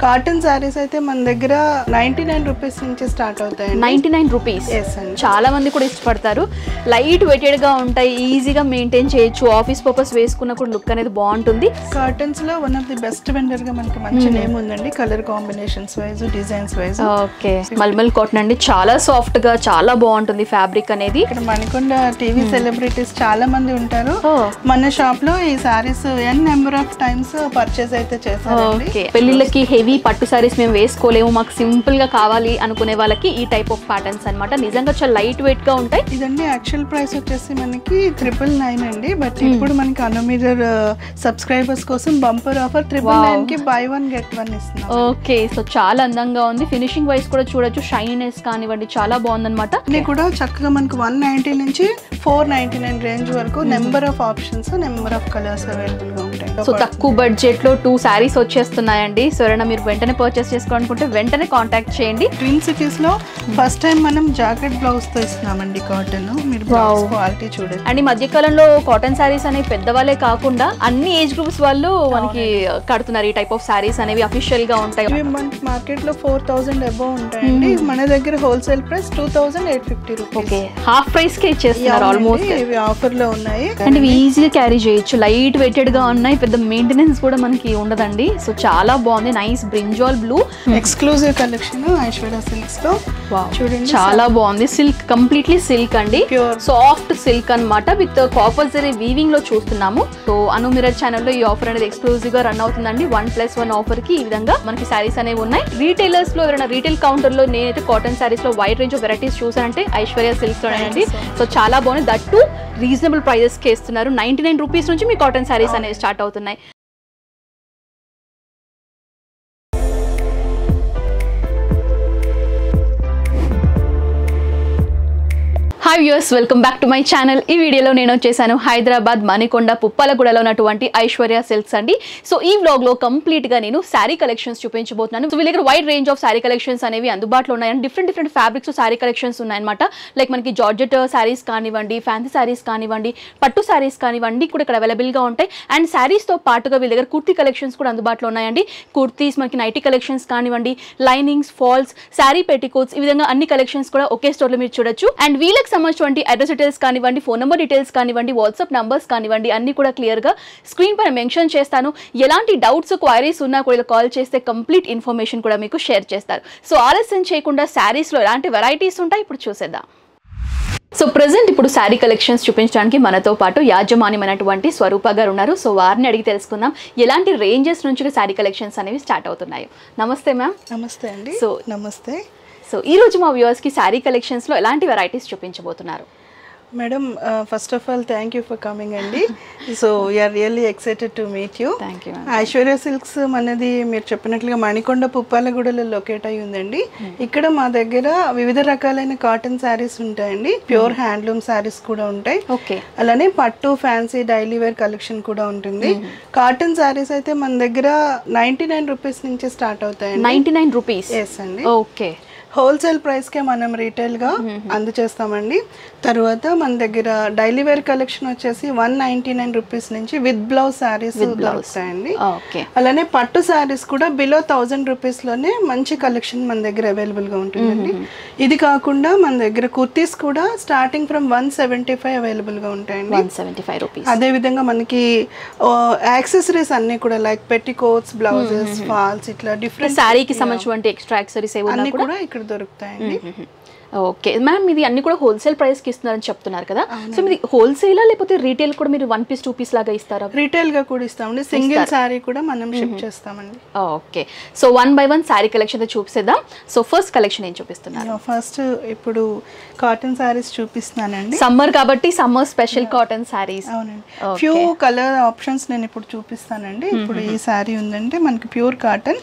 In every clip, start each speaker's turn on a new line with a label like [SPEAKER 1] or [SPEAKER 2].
[SPEAKER 1] Cotton saris అయితే మన దగ్గర 99 రూపీస్ నుంచి స్టార్ట్ అవుతాయి.
[SPEAKER 2] 99 రూపీస్. చాలా మంది కూడా ఇష్టపడతారు. లైట్ వెయిటెడ్ గా ఉంటాయి, ఈజీగా మెయింటైన్ చేయొచ్చు, ఆఫీస్ పర్పస్ వేసుకున్న కూడా లుక్ అనేది బాగుంటుంది.
[SPEAKER 1] కాటన్స్ లో one of the best vendor గా మనకి మంచి నేమ్ ఉందండి, colour combinations wise, designs wise.
[SPEAKER 2] Okay, mulmul cotton అండి, చాలా సాఫ్ట్ గా చాలా బాగుంటుంది ఫ్యాబ్రిక్ అనేది.
[SPEAKER 1] ఇక్కడ మనకొండ టీవీ సెలబ్రిటీస్ చాలా మంది ఉంటారు. మన షాప్ లో ఈ సారీస్ ఎన్ నెంబర్ ఆఫ్ టైమ్స్ పర్చేస్ అయితే చేస్తారు.
[SPEAKER 2] పెళ్లిళ్ళకి హెవీ పట్టు సారీస్ మేము వేసుకోలేము, మాకు సింపుల్ గా కావాలి అనుకునే వాళ్ళకి ఈ టైప్ ఆఫ్ ప్యాటర్న్స్ అన్నమాట. నిజంగా చాలా లైట్ వెయిట్ గా ఉంటాయి.
[SPEAKER 1] ఇదండి యాక్చువల్ ప్రైస్ వచ్చేసి మనకి 999 అండి, బట్ ఇప్పుడు మనకి అనుమిరర్ సబ్స్క్రైబర్స్ కోసం బంపర్ ఆఫర్ 999 కి బై వన్ గెట్ వన్ ఇస్తున్నాం.
[SPEAKER 2] ఓకే, సో చాలా అందంగా ఉంది. ఫినిషింగ్ వైస్ కూడా చూడొచ్చు, షైనీనెస్ కానివ్వండి చాలా బాగుందన్నమాట.
[SPEAKER 1] ఇది కూడా చక్కగా మనకు 190 నుంచి 499 రేంజ్ వరకు number of options, number of colours available గా ఉంటాయి.
[SPEAKER 2] సో తక్కువ బడ్జెట్ లో 2 సారీస్ వచ్చేస్తున్నాయండి. సో ఎవరైనా మీరు వెంటనే పర్చేస్ చేసుకోవాలనుకుంటే వెంటనే కాంటాక్ట్ చేయండి.
[SPEAKER 1] ట్విన్ సిటీస్ లో ఫస్ట్ టైం మనం జాకెట్ బ్లౌజ్ తో ఇస్తున్నామండి కాటన్. మీరు బ్లౌజ్ క్వాలిటీ చూడండి.
[SPEAKER 2] అండ్ ఈ మధ్య కాలంలో కాటన్ సారీస్ అనేవి పెద్దవాళ్ళే కాకుండా అన్ని ఏజ్ గ్రూప్స్ వాళ్ళు మనకి కడుతున్నారు. ఈ టైప్ ఆఫ్ సారీస్ అనేవి అఫీషియల్ గా ఉంటాయి.
[SPEAKER 1] మనకి మార్కెట్ లో 4000 అబౌవ్ ఉంటాయండి, మన దగ్గర wholesale price 2850 rupees.
[SPEAKER 2] Okay, half price కే ఇచ్చేస్తున్నారు ఆల్మోస్ట్.
[SPEAKER 1] ఇవి ఆఫర్ లో ఉన్నాయి
[SPEAKER 2] అండ్ ఇవి ఈజీగా క్యారీ చేయొచ్చు, లైట్ వెయిటెడ్ గా ఉన్నాయి, పెద్ద మెయింటెనెన్స్ కూడా మనకి ఉండదండి. సో చాలా బాగుంది, nice brinjal blue
[SPEAKER 1] exclusive collection Aishwarya silks లో.
[SPEAKER 2] చూడండి చాలా బాగుంది, సిల్క్, కంప్లీట్లీ సిల్క్ అండి, సాఫ్ట్ సిల్క్ అన్నమాట, విత్ కాపర్ జరీ వీవింగ్ లో చూస్తున్నాము. సో అనుమిరర్ ఛానల్ లో ఈ ఆఫర్ అనేది ఎక్స్క్లూజివ్ గా రన్ అవుతుందండి. 1+1 ఆఫర్ కి ఈ విధంగా మనకి సారీస్ అనేవి ఉన్నాయి. రీటైలర్స్ లో ఎవరైనా రీటైల్ కౌంటర్ లో నేనైతే కాటన్ సారీస్ లో వైడ్ రేంజ్ ఆఫ్ వెరైటీస్ చూసానంటే ఐశ్వర్య సిల్క్స్ లోనండి. సో చాలా బాగుంది, దట్ టు రీజనబుల్ ప్రైజెస్ కి ఇస్తున్నారు. 99 రూపీస్ నుంచి మీ కాటన్ సారీస్ అనేవి స్టార్ట్ అవుతున్నాయి. Hi viewers, welcome back to my channel. ఈ వీడియోలో నేను వచ్చేసాను హైదరాబాద్ మణికొండ పుప్పలగూడలో ఉన్నటువంటి ఐశ్వర్య సిల్క్స్ అండి. సో ఈ వ్లాగ్ లో కంప్లీట్ గా నేను శారీ కలెక్షన్స్ చూపించబోతున్నాను. సో వీళ్ళ దగ్గర wide range of sari collections అనేవి అందుబాటులో ఉన్నాయి. డిఫరెంట్ ఫ్యాబ్రిక్స్ శారీ కలెక్షన్స్ ఉన్నాయన్నమాట. లైక్ మనకి జార్జెట్ శారీస్ కానివ్వండి, ఫ్యాన్సీ శారీస్ కానివ్వండి, పట్టు శారీస్ కానివ్వండి కూడా ఇక్కడ అవైలబుల్ గా ఉంటాయి. అండ్ శారీస్ తో పాటుగా వీళ్ళ దగ్గర కుర్తీ కలెక్షన్స్ కూడా అందుబాటులో ఉన్నాయండి. కుర్తీస్, మనకి నైటీ కలెక్షన్స్ కానివ్వండి, లైనింగ్స్, ఫాల్స్, శారీ పెట్టికోట్స్, ఈ విధంగా అన్ని కలెక్షన్స్ కూడా ఒకే స్టోర్ లో మీరు చూడొచ్చు. అండ్ వీళ్ళకి సంబంధించిన అడ్రస్ డీటెయిల్స్ కానివ్వండి, ఫోన్ నెంబర్ డీటెయిల్స్ కానివ్వండి, వాట్సాప్ నంబర్స్ కానివ్వండి, అన్ని కూడా క్లియర్ గా స్క్రీన్ పైన మెన్షన్ చేస్తాను. ఎలాంటి డౌట్స్, క్వైరీస్ ఉన్నా కూడా కాల్ చేస్తే కంప్లీట్ ఇన్ఫర్మేషన్ కూడా మీకు షేర్ చేస్తారు. సో ఆలస్యం చేయకుండా శారీస్ లో ఎలాంటి వెరైటీస్ ఉంటాయి ఇప్పుడు చూసేద్దాం. సో ప్రెసెంట్ ఇప్పుడు శారీ కలెక్షన్స్ చూపించడానికి మనతో పాటు యాజమాన్యమైనటువంటి స్వరూప గారు ఉన్నారు. సో వారిని అడిగి తెలుసుకుందాం ఎలాంటి రేంజెస్ నుంచి శారీ కలెక్షన్స్ అనేవి స్టార్ట్ అవుతున్నాయి. నమస్తే మ్యామ్.
[SPEAKER 1] నమస్తే అండి.
[SPEAKER 2] సో
[SPEAKER 1] నమస్తే.
[SPEAKER 2] సో ఈ రోజు మా వ్యూవర్స్ కి శారీ కలెక్షన్స్ లో ఎలాంటి వెరైటీస్ చూపించబోతున్నారు?
[SPEAKER 1] Madam, first of all thank you for coming అండి. So we are really excited to meet you.
[SPEAKER 2] Thank you.
[SPEAKER 1] Aishwarya Silks మనది మీరు చెప్పినట్లుగా మణికొండ పుప్పాలగూడలో లొకేట్ అయి ఉందండి. ఇక్కడ మా దగ్గర వివిధ రకాలైన కాటన్ శారీస్ ఉంటాయండి, ప్యూర్ హ్యాండ్లూమ్ శారీస్ కూడా ఉంటాయి.
[SPEAKER 2] ఓకే.
[SPEAKER 1] అలానే పట్టు, ఫ్యాన్సీ, డైలీ వేర్ కలెక్షన్ కూడా ఉంటుంది. కాటన్ శారీస్ అయితే మన దగ్గర 99 రూపీస్ నుంచి స్టార్ట్ అవుతాయి.
[SPEAKER 2] 99 రూపీస్?
[SPEAKER 1] ఎస్ అండి.
[SPEAKER 2] ఓకే.
[SPEAKER 1] హోల్సేల్ ప్రైస్కే మనం రీటైల్గా అందజేస్తామండి. తర్వాత మన దగ్గర డైలీ వేర్ కలెక్షన్ వచ్చేసి 199 రూపీస్ నుంచి విత్ బ్లౌజ్ శారీస్ దొరుకుతాయండి. అలానే పట్టు శారీస్ కూడా బిలో 1000 రూపీస్లోనే మంచి కలెక్షన్ మన దగ్గర అవైలబుల్గా ఉంటుందండి. ఇది కాకుండా మన దగ్గర కుర్తీస్ కూడా స్టార్టింగ్ ఫ్రమ్ 175 అవైలబుల్గా ఉంటాయండి.
[SPEAKER 2] 175 రూపీస్.
[SPEAKER 1] అదేవిధంగా మనకి యాక్సెసరీస్ అన్ని కూడా లైక్ పెట్టికోట్స్, బ్లౌజెస్, ఫాల్స్, ఇట్లా డిఫరెంట్
[SPEAKER 2] శారీకి సంబంధించిన ఎక్స్ట్రా యాక్సెసరీస్
[SPEAKER 1] అన్ని కూడా ఇక్కడ దొరుకుతాయండి.
[SPEAKER 2] ఓకే మ్యామ్, ఇది అన్ని కూడా హోల్సేల్ ప్రైస్ కి ఇస్తున్నారని చెప్తున్నారు కదా. సో మీది హోల్సేలా లేకపోతే రీటైల్ కూడా మీరు 1 పీస్ 2 పీస్ లాగా ఇస్తారా?
[SPEAKER 1] రీటైల్ గా కూడా ఇస్తామండి, సింగిల్ సారీ కూడా మనం షిప్ చేస్తామండి.
[SPEAKER 2] Okay. So 1 by 1 sorry collection చూపిద్దాం. సో ఫస్ట్ కలెక్షన్ ఏం చూపిస్తున్నారు?
[SPEAKER 1] ఫస్ట్ ఇప్పుడు కాటన్ సారీస్ చూపిస్తున్నానండి.
[SPEAKER 2] సమ్మర్ కాబట్టి సమ్మర్ స్పెషల్ కాటన్ సారీస్.
[SPEAKER 1] అవునండి. ఫ్యూ కలర్ ఆప్షన్స్ నేను ఇప్పుడు చూపిస్తానండి. ఇప్పుడు ఈ సారీ ఉందంటే మనకి ప్యూర్ కాటన్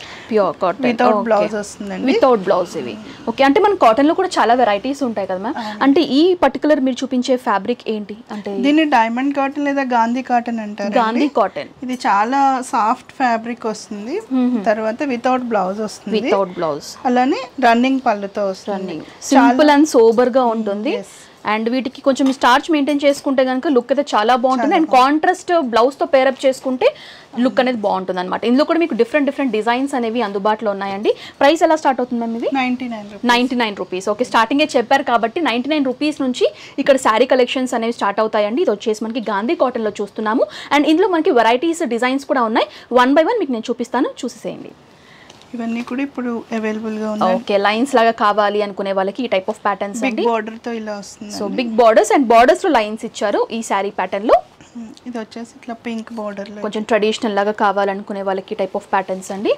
[SPEAKER 1] వితౌట్ బ్లౌజ్ వస్తుందండి.
[SPEAKER 2] వితౌట్ బ్లౌజ్ ఇవి. ఓకే, అంటే మన కాటన్ లో కూడా చాలా వెరైటీస్ ఉంటాయి కదా మ్యామ్. అంటే ఈ పర్టికులర్ మీరు చూపించే ఫ్యాబ్రిక్ ఏంటి అంటే?
[SPEAKER 1] దీన్ని డైమండ్ కాటన్ లేదా గాంధీ కాటన్ అంటారు.
[SPEAKER 2] గాంధీ కాటన్.
[SPEAKER 1] ఇది చాలా సాఫ్ట్ ఫ్యాబ్రిక్ వస్తుంది. తర్వాత వితౌట్ బ్లౌజ్ వస్తుంది.
[SPEAKER 2] Without blouse.
[SPEAKER 1] అలానే రన్నింగ్ పళ్ళుతో వస్తుంది.
[SPEAKER 2] సింపుల్ అండ్ సోబర్ గా ఉంటుంది. అండ్ వీటికి కొంచెం స్టార్చ్ మెయింటైన్ చేసుకుంటే కనుక లుక్ అయితే చాలా బాగుంటుంది. అండ్ కాంట్రాస్ట్ బ్లౌజ్తో పేరప్ చేసుకుంటే లుక్ అనేది బాగుంటుంది అనమాట. ఇందులో కూడా మీకు డిఫరెంట్ డిజైన్స్ అనేవి అందుబాటులో ఉన్నాయండి. ప్రైస్ ఎలా స్టార్ట్ అవుతుంది మ్యామ్? ఇది 99 రూపీస్. ఓకే, స్టార్టింగే చెప్పారు కాబట్టి 99 రూపీస్ నుంచి ఇక్కడ శారీ కలెక్షన్స్ అనేవి స్టార్ట్ అవుతాయండి. ఇది వచ్చేసి మనకి గాంధీ కాటన్లో చూస్తున్నాము. అండ్ ఇందులో మనకి వెరైటీస్ డిజైన్స్ కూడా ఉన్నాయి. 1 by 1 మీకు నేను చూపిస్తాను, చూసేసేయండి.
[SPEAKER 1] ఇవన్నీ కూడా ఇప్పుడు అవైలబుల్ గా ఉన్నాయి.
[SPEAKER 2] ఓకే, లైన్స్ లాగా కావాలి అనుకునే వాళ్ళకి ఈ టైప్ ఆఫ్ ప్యాటర్న్స్ అండి.
[SPEAKER 1] బిగ్ బార్డర్ తో ఇలా వస్తుంది.
[SPEAKER 2] So big borders and borders లో లైన్స్ ఇచ్చారు ఈ శారీ ప్యాటర్న్ లో.
[SPEAKER 1] ఇది వచ్చేసి ఇట్లా పింక్ బార్డర్ లో
[SPEAKER 2] కొంచెం ట్రెడిషనల్ లాగా కావాలనుకునే వాళ్ళకి టైప్ ఆఫ్ ప్యాటర్న్స్ అండి.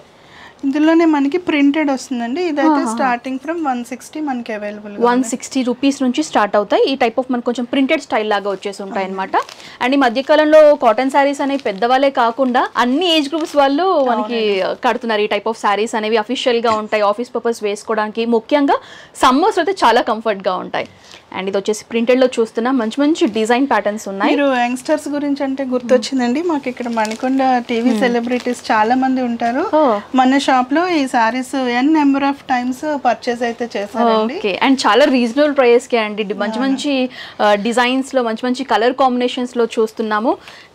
[SPEAKER 1] ఇందులోనే మనకి ప్రింటెడ్ వస్తుందండి. ఇదైతే స్టార్టింగ్ ఫ్రమ్ 160 మనకి అవైలబుల్
[SPEAKER 2] 160 రూపీస్ నుంచి స్టార్ట్ అవుతాయి. ఈ టైప్ ఆఫ్ మనకు కొంచెం ప్రింటెడ్ స్టైల్ లాగా వచ్చేసి ఉంటాయి అనమాట. అండ్ ఈ మధ్యకాలంలో కాటన్ శారీస్ అనేవి పెద్దవాళ్ళే కాకుండా అన్ని ఏజ్ గ్రూప్స్ వాళ్ళు మనకి కడుతున్నారు. ఈ టైప్ ఆఫ్ శారీస్ అనేవి అఫీషియల్ గా ఉంటాయి, ఆఫీస్ పర్పస్ వేసుకోవడానికి, ముఖ్యంగా సమ్మర్స్ అయితే చాలా కంఫర్ట్ గా ఉంటాయి. అండ్ ఇది వచ్చేసి ప్రింటెడ్ లో చూస్తున్నా మంచి డిజైన్ ప్యాటర్న్స్ ఉన్నాయి.
[SPEAKER 1] మీరు యంగ్స్టర్స్ గురించి అంటే గుర్తొచ్చిందండి, మాకు ఇక్కడ మణికొండ టీవీ సెలబ్రిటీస్ చాలా మంది ఉంటారు. మన షాప్ లో ఈ saris number of times purchase అయితే చేశారండి.
[SPEAKER 2] ఓకే, అండ్ చాలా రీజనబుల్ ప్రైస్ కే అండి. మంచి డిజైన్స్ లో మంచి కలర్ కాంబినేషన్స్ లో చూస్తున్నాము.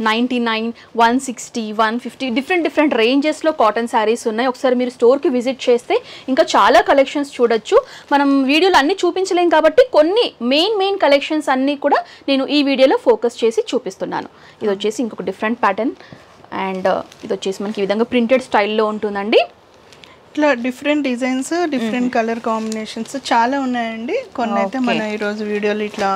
[SPEAKER 2] 99, 160, 150 డిఫరెంట్ రేంజెస్ లో కాటన్ శారీస్ ఉన్నాయి. ఒకసారి మీరు స్టోర్ కి విజిట్ చేస్తే ఇంకా చాలా కలెక్షన్స్ చూడొచ్చు. మనం వీడియోలో అన్ని చూపించలేం కాబట్టి కొన్ని మెయిన్ కలెక్షన్స్ అన్నీ కూడా నేను ఈ వీడియోలో ఫోకస్ చేసి చూపిస్తున్నాను. ఇది వచ్చేసి ఇంకొక డిఫరెంట్ ప్యాటర్న్. అండ్ ఇది వచ్చేసి మనకి ఈ విధంగా ప్రింటెడ్ స్టైల్లో ఉంటుందండి.
[SPEAKER 1] ఇట్లా different designs, different colour combinations చాలా ఉన్నాయండి. కొన్ని అయితే మన ఈరోజు వీడియోలో ఇట్లా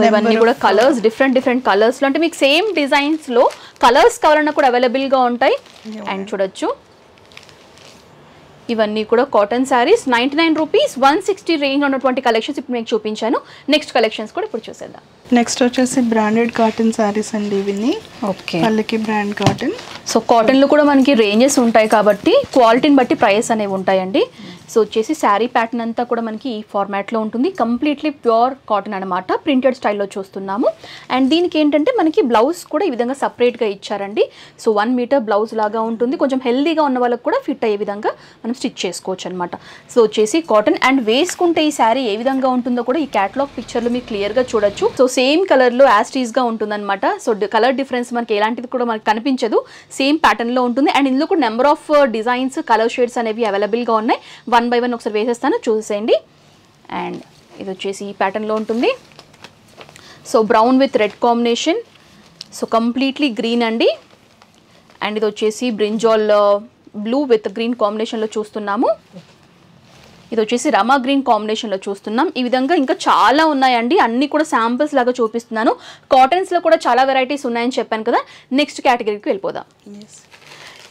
[SPEAKER 2] ఇవన్నీ కూడా కలర్స్ డిఫరెంట్ కలర్స్లో, అంటే మీకు సేమ్ డిజైన్స్లో కలర్స్ కావాలన్నా కూడా అవైలబుల్గా ఉంటాయి. అండ్ చూడొచ్చు ఇవన్నీ కూడా కాటన్ శారీస్ 99 రూపీస్, 160 రేంజ్ ఉన్నటువంటి కలెక్షన్స్ ఇప్పుడు మీకు చూపించాను. నెక్స్ట్ కలెక్షన్స్ కూడా ఇప్పుడు చూసేద్దాం.
[SPEAKER 1] నెక్స్ట్ వచ్చేసి బ్రాండెడ్ కాటన్ శారీస్ అండి ఇవన్నీ.
[SPEAKER 2] ఓకే,
[SPEAKER 1] పల్లకి బ్రాండ్ కాటన్.
[SPEAKER 2] సో కాటన్లో కూడా మనకి రేంజెస్ ఉంటాయి కాబట్టి క్వాలిటీని బట్టి ప్రైస్ అనేవి ఉంటాయండి. సో వచ్చేసి శారీ ప్యాటర్న్ అంతా కూడా మనకి ఈ ఫార్మాట్లో ఉంటుంది. కంప్లీట్లీ ప్యూర్ కాటన్ అనమాట, ప్రింటెడ్ స్టైల్లో చూస్తున్నాము. అండ్ దీనికి ఏంటంటే మనకి బ్లౌజ్ కూడా ఈ విధంగా సపరేట్గా ఇచ్చారండి. సో 1 మీటర్ బ్లౌజ్ లాగా ఉంటుంది. కొంచెం హెల్దీగా ఉన్న వాళ్ళకి కూడా ఫిట్ అయ్యే విధంగా మనం స్టిచ్ చేసుకోవచ్చు అనమాట. సో వచ్చేసి కాటన్. అండ్ వేసుకుంటే ఈ శారీ ఏ విధంగా ఉంటుందో కూడా ఈ క్యాటలాగ్ పిక్చర్లో మీకు క్లియర్గా చూడొచ్చు. సో సేమ్ కలర్లో యాస్టీస్గా ఉంటుందన్నమాట. సో కలర్ డిఫరెన్స్ మనకి ఎలాంటిది కూడా మనకి కనిపించదు, సేమ్ ప్యాటర్న్లో ఉంటుంది. అండ్ ఇందులో కూడా number of designs, colour shades అనేవి అవైలబుల్గా ఉన్నాయి. 1 by 1 ఒకసారి వేసేస్తాను, చూసేయండి. అండ్ ఇది వచ్చేసి ఈ ప్యాటర్న్లో ఉంటుంది. So brown with red combination, so completely green అండి. అండ్ ఇది వచ్చేసి బ్రింజాల్ బ్లూ విత్ గ్రీన్ కాంబినేషన్లో చూస్తున్నాము. ఇది వచ్చేసి రమా గ్రీన్ కాంబినేషన్లో చూస్తున్నాం. ఈ విధంగా ఇంకా చాలా ఉన్నాయండి, అన్నీ కూడా శాంపిల్స్ లాగా చూపిస్తున్నాను. కాటన్స్లో కూడా చాలా వెరైటీస్ ఉన్నాయని చెప్పాను కదా. నెక్స్ట్ కేటగిరీకి వెళ్ళిపోదాం.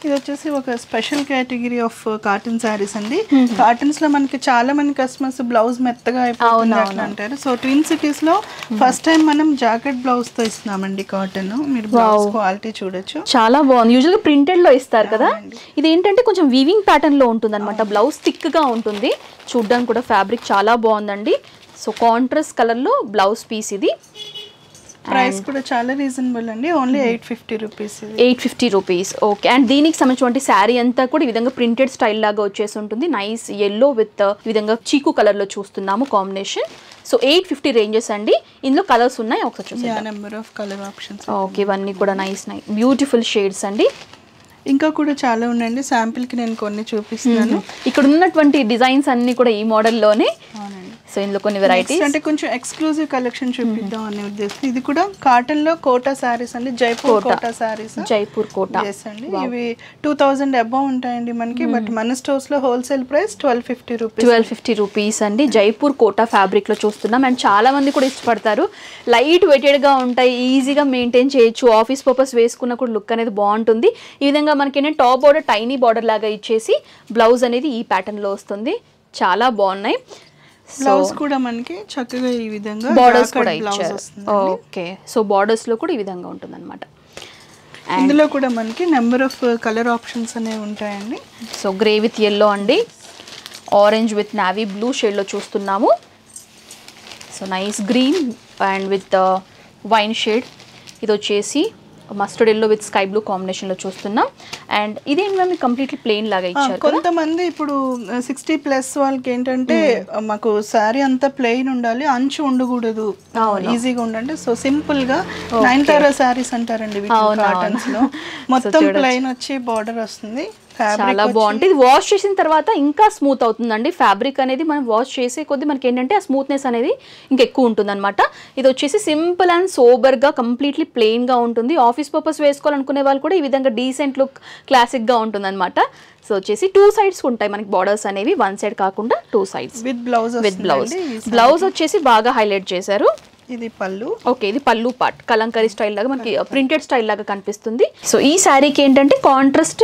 [SPEAKER 1] ఇది వచ్చేసి ఒక special category of cotton saris అండి. కాటన్స్ లో మనకి చాలా మంది కస్టమర్స్ బ్లౌజ్ మెత్తగా అయిపోతుంది అట్లా అంటారు. సో ట్విన్ సిటీస్ లో ఫస్ట్ టైం మనం జాకెట్ బ్లౌజ్ తో ఇస్తున్నామండి కాటన్. మీరు బ్లౌజ్ క్వాలిటీ చూడొచ్చు,
[SPEAKER 2] చాలా బాగుంది. యూజువల్ గా ప్రింటెడ్ లో ఇస్తారు కదా, ఇది ఏంటంటే కొంచెం వీవింగ్ ప్యాటర్న్ లో ఉంటుంది అనమాట. బ్లౌజ్ థిక్ గా ఉంటుంది, చూడడానికి కూడా ఫ్యాబ్రిక్ చాలా బాగుందండి. సో కాంట్రాస్ట్ కలర్ లో బ్లౌజ్ పీస్ ఇది.
[SPEAKER 1] ప్రైస్ కూడా చాలా రీజనబుల్ అండి, only 850 rupees.
[SPEAKER 2] 850 rupees. Okay, and దీనికి సంబంధించిన శారీ అంతా కూడా ఈ విధంగా ప్రింటెడ్ స్టైల్ లాగా వచ్చేసి ఉంటుంది. నైస్ ఎల్లో విత్ ఈ విధంగా చీకు కలర్ లో చూస్తున్నాము కాంబినేషన్. సో 850 రేంజెస్ అండి. ఇందులో కలర్స్ ఉన్నాయి, ఒకసారి చూసేద్దాం.
[SPEAKER 1] Number of colour options.
[SPEAKER 2] Okay, ఇవన్నీ కూడా నైస్ బ్యూటిఫుల్ షేడ్స్ అండి.
[SPEAKER 1] ఇంకా కూడా చాలా ఉన్నాయండి, శాంపిల్ కి నేను కొన్ని చూపిస్తున్నాను.
[SPEAKER 2] ఇక్కడ ఉన్నటువంటి డిజైన్స్ అన్ని కూడా ఈ మోడల్లోనే. సో ఇందులో కొన్ని వెరైటీస్
[SPEAKER 1] అంటే కొంచెం ఎక్స్క్లూజివ్ కలెక్షన్ చూపిద్దాం అనే ఉద్దేశం. ఇది కూడా కాటన్ లో కోటా సారీస్ అండి, జైపూర్ కోటా సారీస్.
[SPEAKER 2] జైపూర్ కోటా
[SPEAKER 1] అండి, ఇవి 2000 అబౌవ్ ఉంటాయండి మనకి. బట్ మన స్టోర్స్ లో హోల్సేల్ ప్రైస్ 1250 రూపీస్.
[SPEAKER 2] 1250 రూపీస్ అండి. జైపూర్ కోటా ఫ్యాబ్రిక్ లో చూస్తున్నాం. అండ్ చాలా మంది కూడా ఇష్టపడతారు, లైట్ వెయిటెడ్ గా ఉంటాయి, ఈజీగా మెయింటైన్ చేయొచ్చు, ఆఫీస్ పర్పస్ వేసుకున్న కూడా లుక్ అనేది బాగుంటుంది. ఈ విధంగా మనకి ఏంటంటే టాప్ బార్డర్ టైనీ బార్డర్ లాగా ఇచ్చేసి బ్లౌజ్ అనేది ఈ ప్యాటర్న్ లో వస్తుంది. చాలా బాగున్నాయి.
[SPEAKER 1] బ్లౌజ్ కూడా మనకి చక్కగా ఈ విధంగా
[SPEAKER 2] బార్డర్స్ కూడా ఇచ్చారు. ఓకే, సో బార్డర్స్ లో కూడా ఈ విధంగా ఉంటుంది అనమాట.
[SPEAKER 1] ఇందులో కూడా మనకి నెంబర్ ఆఫ్ కలర్ ఆప్షన్స్ అనేవి ఉంటాయండి.
[SPEAKER 2] సో గ్రే విత్ ఎల్లో అండి, orange with navy blue shade లో చూస్తున్నాము. So nice green and with wine shade. ఇది వచ్చేసి mustard yellow with sky blue కాంబినేషన్లో చూస్తున్నాం. అండ్ ఇదేంటి మ్యామ్ కంప్లీట్లీ ప్లెయిన్ లాగా ఇచ్చారు.
[SPEAKER 1] కొంతమంది ఇప్పుడు 60+ వాళ్ళకి ఏంటంటే మాకు శారీ అంతా ప్లెయిన్ ఉండాలి, అంచు ఉండకూడదు, ఈజీగా ఉండండి. సో సింపుల్ గా నైన్తారా శారీస్ అంటారండి కాటన్స్ లో, మొత్తం ప్లెయిన్ వచ్చి బార్డర్ వస్తుంది.
[SPEAKER 2] చాలా బాగుంటుంది. ఇది వాష్ చేసిన తర్వాత ఇంకా స్మూత్ అవుతుందండి. ఫ్యాబ్రిక్ అనేది మనం వాష్ చేసే కొద్దీ మనకి ఏంటంటే ఆ స్మూత్నెస్ అనేది ఇంకా ఎక్కువ ఉంటుంది అనమాట. ఇది వచ్చేసి సింపుల్ అండ్ సోబర్గా కంప్లీట్లీ ప్లెయిన్గా ఉంటుంది. ఆఫీస్ పర్పస్ వేసుకోవాలనుకునే వాళ్ళు కూడా ఈ విధంగా డీసెంట్ లుక్ క్లాసిక్గా ఉంటుంది అనమాట. సో వచ్చేసి 2 sides ఉంటాయి మనకి బార్డర్స్ అనేవి, 1 side కాకుండా 2 sides
[SPEAKER 1] విత్ బ్లౌజ్.
[SPEAKER 2] బ్లౌజ్ వచ్చేసి బాగా హైలైట్ చేశారు.
[SPEAKER 1] ఇది పళ్ళు.
[SPEAKER 2] ఓకే, ఇది పళ్ళు పార్ట్ కలంకరీ స్టైల్ లాగా మనకి ప్రింటెడ్ స్టైల్ లాగా కనిపిస్తుంది. సో ఈ శారీకి ఏంటంటే కాంట్రాస్ట్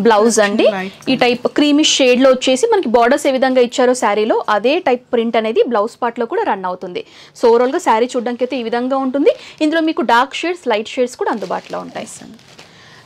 [SPEAKER 2] బ్లౌజ్ అండి. ఈ టైప్ క్రీమిష్ షేడ్ లో వచ్చేసి మనకి బార్డర్స్ ఏ విధంగా ఇచ్చారో శారీలో అదే టైప్ ప్రింట్ అనేది బ్లౌజ్ పార్ట్ లో కూడా రన్ అవుతుంది. సో ఓవరాల్ గా శారీ చూడడానికి అయితే ఈ విధంగా ఉంటుంది. ఇందులో మీకు డార్క్ షేడ్స్, లైట్ షేడ్స్ కూడా అందుబాటులో ఉంటాయి.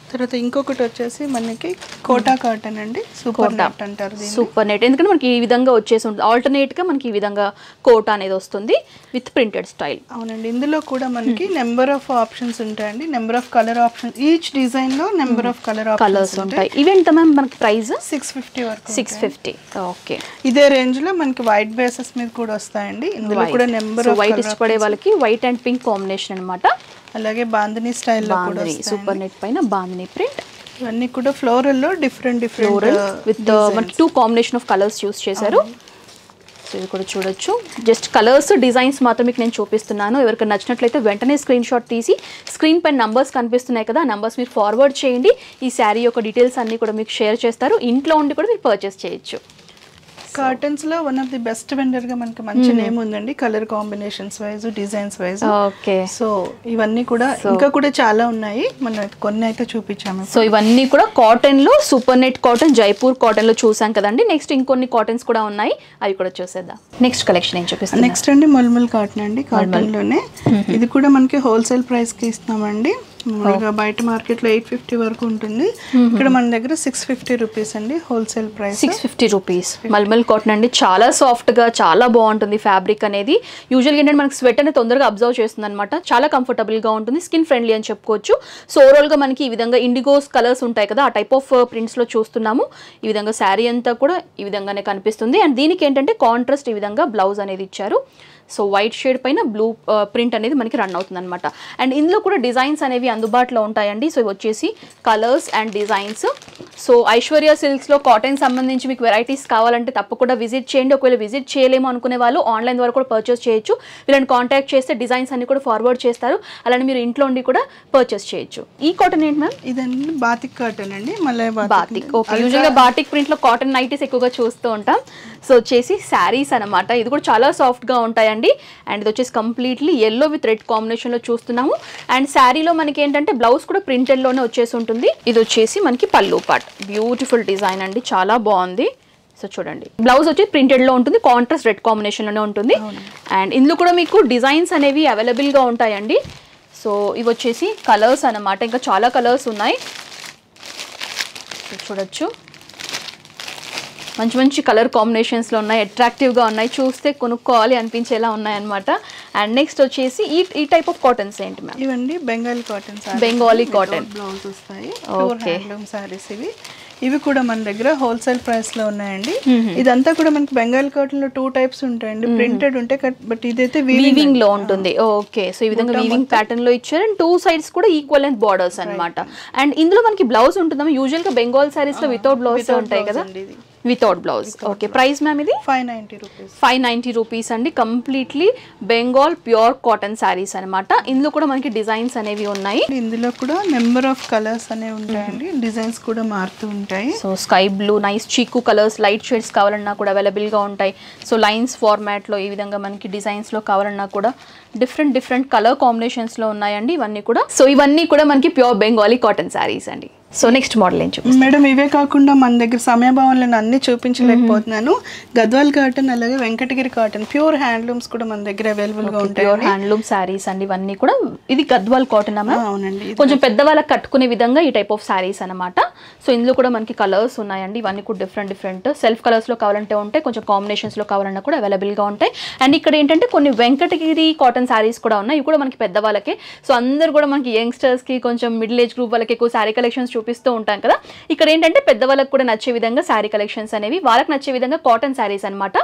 [SPEAKER 1] తర్వాత ఇంకొకటి వచ్చేసి మనకి కోటా కాటన్ అండి, సూపర్ నెట్ అంటారు.
[SPEAKER 2] సూపర్ నెట్ ఎందుకంటే మనకి ఈ విధంగా వచ్చేసి ఉంటుంది. ఆల్టర్నేట్ గా మనకి ఈ విధంగా కోటా అనేది వస్తుంది విత్ ప్రింటెడ్ స్టైల్.
[SPEAKER 1] అవునండి, ఇందులో కూడా మనకి నెంబర్ ఆఫ్ ఆప్షన్స్ ఉంటాయండి, number of colour options. Each design లో నెంబర్ ఆఫ్ కలర్స్ ఉంటాయి.
[SPEAKER 2] ఈవెంట్ మ్యామ్ మనకి ప్రైస్
[SPEAKER 1] 650 వరకు.
[SPEAKER 2] 650. ఓకే,
[SPEAKER 1] ఇదే రేంజ్ లో మనకి వైట్ బేసెస్ మీద కూడా వస్తాయండి. ఇందులో కూడా నెంబర్ ఆఫ్
[SPEAKER 2] వైట్ ఇష్టపడే వాళ్ళకి వైట్ అండ్ పింక్ కాంబినేషన్ అన్నమాట.
[SPEAKER 1] అలాగే బాందిని స్టైల్లో కూడా
[SPEAKER 2] సూపర్ నెట్ పైన బాందిని ప్రింట్.
[SPEAKER 1] ఇవన్నీ కూడా ఫ్లోరల్ లో డిఫరెంట్
[SPEAKER 2] విత్ మనకి 2 కాంబినేషన్ ఆఫ్ కలర్స్ యూస్ చేశారు. సో ఇది కూడా చూడొచ్చు. జస్ట్ కలర్స్, డిజైన్స్ మాత్రం మీకు నేను చూపిస్తున్నాను. ఎవరికి నచ్చినట్లయితే వెంటనే స్క్రీన్ షాట్ తీసి స్క్రీన్ పైన నంబర్స్ కనిపిస్తున్నాయి కదా, నంబర్స్ మీరు ఫార్వర్డ్ చేయండి. ఈ శారీ యొక్క డీటెయిల్స్ అన్ని కూడా మీకు షేర్ చేస్తారు. ఇంట్లో ఉండి కూడా మీరు పర్చేస్ చేయొచ్చు.
[SPEAKER 1] కర్టన్స్ లో one of the best vendor గా మనకి మంచి నేమ్ ఉందండి, colour combinations wise, designs wise.
[SPEAKER 2] Okay,
[SPEAKER 1] so ఇవన్నీ కూడా ఇంకా కూడా చాలా ఉన్నాయి, మనం కొన్ని అయితే చూపించాము.
[SPEAKER 2] సో ఇవన్నీ కూడా కాటన్ లో, super net cotton, Jaipur cotton లో చూసాం కదండి. నెక్స్ట్ ఇంకొన్ని కాటన్స్ కూడా ఉన్నాయి, అవి కూడా చూసేద్దాం. నెక్స్ట్ కలెక్షన్ ఏం చూపిస్తాం?
[SPEAKER 1] నెక్స్ట్ అండి మల్మల్ కాటన్ అండి, కాటన్ లోనే. ఇది కూడా మనకి హోల్సేల్ ప్రైస్ కి ఇస్తున్నామండి. బయట మార్కెట్ లో 850 వరకు ఉంటుంది, ఇక్కడ మన దగ్గర 650 రూపీస్ అండి wholesale price.
[SPEAKER 2] 650 rupees mulmul cotton అండి. చాలా సాఫ్ట్ గా చాలా బాగుంటుంది ఫ్యాబ్రిక్ అనేది. యూజువల్గా ఏంటంటే మనకి స్వెట్ అనేది తొందరగా అబ్జర్వ్ చేస్తుంది అనమాట. చాలా కంఫర్టబుల్ గా ఉంటుంది, స్కిన్ ఫ్రెండ్లీ అని చెప్పుకోవచ్చు. సో ఓవరాల్ గా మనకి ఈ విధంగా ఇండిగోస్ కలర్స్ ఉంటాయి కదా, ఆ టైప్ ఆఫ్ ప్రింట్స్ లో చూస్తున్నాము. ఈ విధంగా శారీ అంతా కూడా ఈ విధంగానే కనిపిస్తుంది. అండ్ దీనికి ఏంటంటే కాంట్రాస్ట్ ఈ విధంగా బ్లౌజ్ అనేది ఇచ్చారు. సో వైట్ షేడ్ పైన బ్లూ ప్రింట్ అనేది మనకి రన్ అవుతుంది అనమాట. అండ్ ఇందులో కూడా డిజైన్స్ అనేవి అందుబాటులో ఉంటాయండి. సో ఇవి వచ్చేసి colours and designs. So Aishwarya సిల్క్స్లో కాటన్ సంబంధించి మీకు వెరైటీస్ కావాలంటే తప్పకుండా విజిట్ చేయండి. ఒకవేళ విజిట్ చేయలేము అనుకునే వాళ్ళు ఆన్లైన్ ద్వారా కూడా పర్చేస్ చేయొచ్చు. వీళ్ళని కాంటాక్ట్ చేస్తే డిజైన్స్ అన్ని కూడా ఫార్వర్డ్ చేస్తారు. అలానే మీరు ఇంట్లో ఉండి కూడా పర్చేస్ చేయొచ్చు. ఈ కాటన్ ఏంటి మ్యామ్?
[SPEAKER 1] ఇదండి బాతిక్ కాటన్ అండి, మళ్ళీ
[SPEAKER 2] బాతిక్. ఓకే, యూజువల్గా బాటిక్ ప్రింట్లో కాటన్ నైటీస్ ఎక్కువగా చూస్తూ ఉంటాం. సో వచ్చేసి శారీస్ అనమాట. ఇది కూడా చాలా సాఫ్ట్గా ఉంటాయండి. అండ్ ఇది వచ్చేసి కంప్లీట్లీ ఎల్లో విత్ రెడ్ కాంబినేషన్లో చూస్తున్నాము. అండ్ శారీలో మనకి ఏంటంటే బ్లౌజ్ కూడా ప్రింటెడ్లోనే వచ్చేసి ఉంటుంది. ఇది వచ్చేసి మనకి పళ్ళు పార్ట్, బ్యూటిఫుల్ డిజైన్ అండి, చాలా బాగుంది. సో చూడండి, బ్లౌజ్ వచ్చి ప్రింటెడ్లో ఉంటుంది, కాంట్రాస్ట్ రెడ్ కాంబినేషన్లోనే ఉంటుంది. అండ్ ఇందులో కూడా మీకు డిజైన్స్ అనేవి అవైలబుల్గా ఉంటాయండి. సో ఇవి వచ్చేసి కలర్స్ అన్నమాట, ఇంకా చాలా కలర్స్ ఉన్నాయి. చూడొచ్చు, మంచి మంచి కలర్ కాంబినేషన్స్లో ఉన్నాయి, అట్రాక్టివ్గా ఉన్నాయి, చూస్తే కొనుక్కోవాలి అనిపించేలా ఉన్నాయన్నమాట. అండ్ నెక్స్ట్ వచ్చేసి ఈ టైప్ ఆఫ్ కాటన్స్ ఏంటి మ్యామ్?
[SPEAKER 1] ఇవండి Bengali cotton,
[SPEAKER 2] Bengali cotton
[SPEAKER 1] blouse వస్తాయి. ఓకే, సారీస్ ఇవి కూడా మన దగ్గర హోల్సేల్ ప్రైస్ లో ఉన్నాయండి. ఇదంతా కూడా మనకి బెంగాల్ కాటన్ లో 2 టైప్స్ ఉంటాయండి, ప్రింటెడ్ ఉంటాయి, బట్ ఇదైతే వీవింగ్
[SPEAKER 2] లో ఉంటుంది. ఓకే, సో ఈ విధంగా వీవింగ్ ప్యాటర్న్ లో ఇచ్చారు. అండ్ 2 sides కూడా ఈక్వల్ లెంత్ బార్డర్స్ అన్నమాట. అండ్ ఇందులో మనకి బ్లౌజ్ ఉంటుందా? యూజువల్ గా బెంగాల్ సారీస్ లో వితౌట్ బ్లౌజ్ ఉంటాయి కదా, without blouse. Okay, price ma'am ఇది
[SPEAKER 1] 590 రూపీస్.
[SPEAKER 2] 590 రూపీస్ అండి. Completely Bengal pure cotton saris అనమాట. ఇందులో కూడా మనకి డిజైన్స్ అనేవి ఉన్నాయి.
[SPEAKER 1] ఇందులో కూడా నెంబర్ ఆఫ్ కలర్స్ అనేవి ఉంటాయండి, డిజైన్స్ కూడా మారుతూ ఉంటాయి.
[SPEAKER 2] సో స్కై బ్లూ, నైస్ చీకు కలర్స్, లైట్ షేడ్స్ కావాలన్నా కూడా అవైలబుల్గా ఉంటాయి. సో లైన్స్ ఫార్మాట్లో ఈ విధంగా మనకి డిజైన్స్లో కావాలన్నా కూడా డిఫరెంట్ కలర్ కాంబినేషన్స్లో ఉన్నాయండి ఇవన్నీ కూడా. సో ఇవన్నీ కూడా మనకి ప్యూర్ బెంగాలీ కాటన్ శారీస్ అండి. సో నెక్స్ట్ మోడల్ ఏం చూపిస్తారు
[SPEAKER 1] మేడం? ఇవే కాకుండా మన దగ్గర సమయభావంలో నేను అన్ని చూపించలేకపోతున్నాను. గద్వాల్ కాటన్ అలాగే వెంకటగిరి కాటన్ ప్యూర్ హ్యాండ్లూమ్స్ కూడా మన దగ్గర అవైలబుల్ గా ఉంటాయి.
[SPEAKER 2] ప్యూర్ హ్యాండ్లూమ్ సారీస్ అండి ఇవన్నీ కూడా. ఇది గద్వాల్ కాటన్ అమ్మా?
[SPEAKER 1] అవునండి.
[SPEAKER 2] కొంచెం పెద్దవాళ్ళకి కట్టుకునే విధంగా ఈ టైప్ ఆఫ్ సారీస్ అనమాట. సో ఇందులో కూడా మనకి కలర్స్ ఉన్నాయండి. ఇవన్నీ కూడా డిఫరెంట్ సెల్ఫ్ కలర్స్ లో కావాలంటే ఉంటాయి, కొంచెం కాంబినేషన్స్ లో కావాలన్నా కూడా అవైలబుల్ గా ఉంటాయి. అండ్ ఇక్కడ ఏంటంటే కొన్ని వెంకటగిరి కాటన్ సారీస్ కూడా ఉన్నాయి. ఇవి కూడా మనకి పెద్దవాళ్ళకే. సో అందరు కూడా మనకి యంగ్స్టర్స్ కి కొంచెం మిడిల్ ఏజ్ గ్రూప్ వాళ్ళకి ఎక్కువ సారీ కలెక్షన్స్ చూపిస్తూ ఉంటాం కదా. ఇక్కడ ఏంటంటే పెద్దవాళ్ళకి కూడా నచ్చే విధంగా సారీ కలెక్షన్స్ అనేవి, వాళ్ళకి నచ్చే విధంగా కాటన్ సారీస్ అనమాట.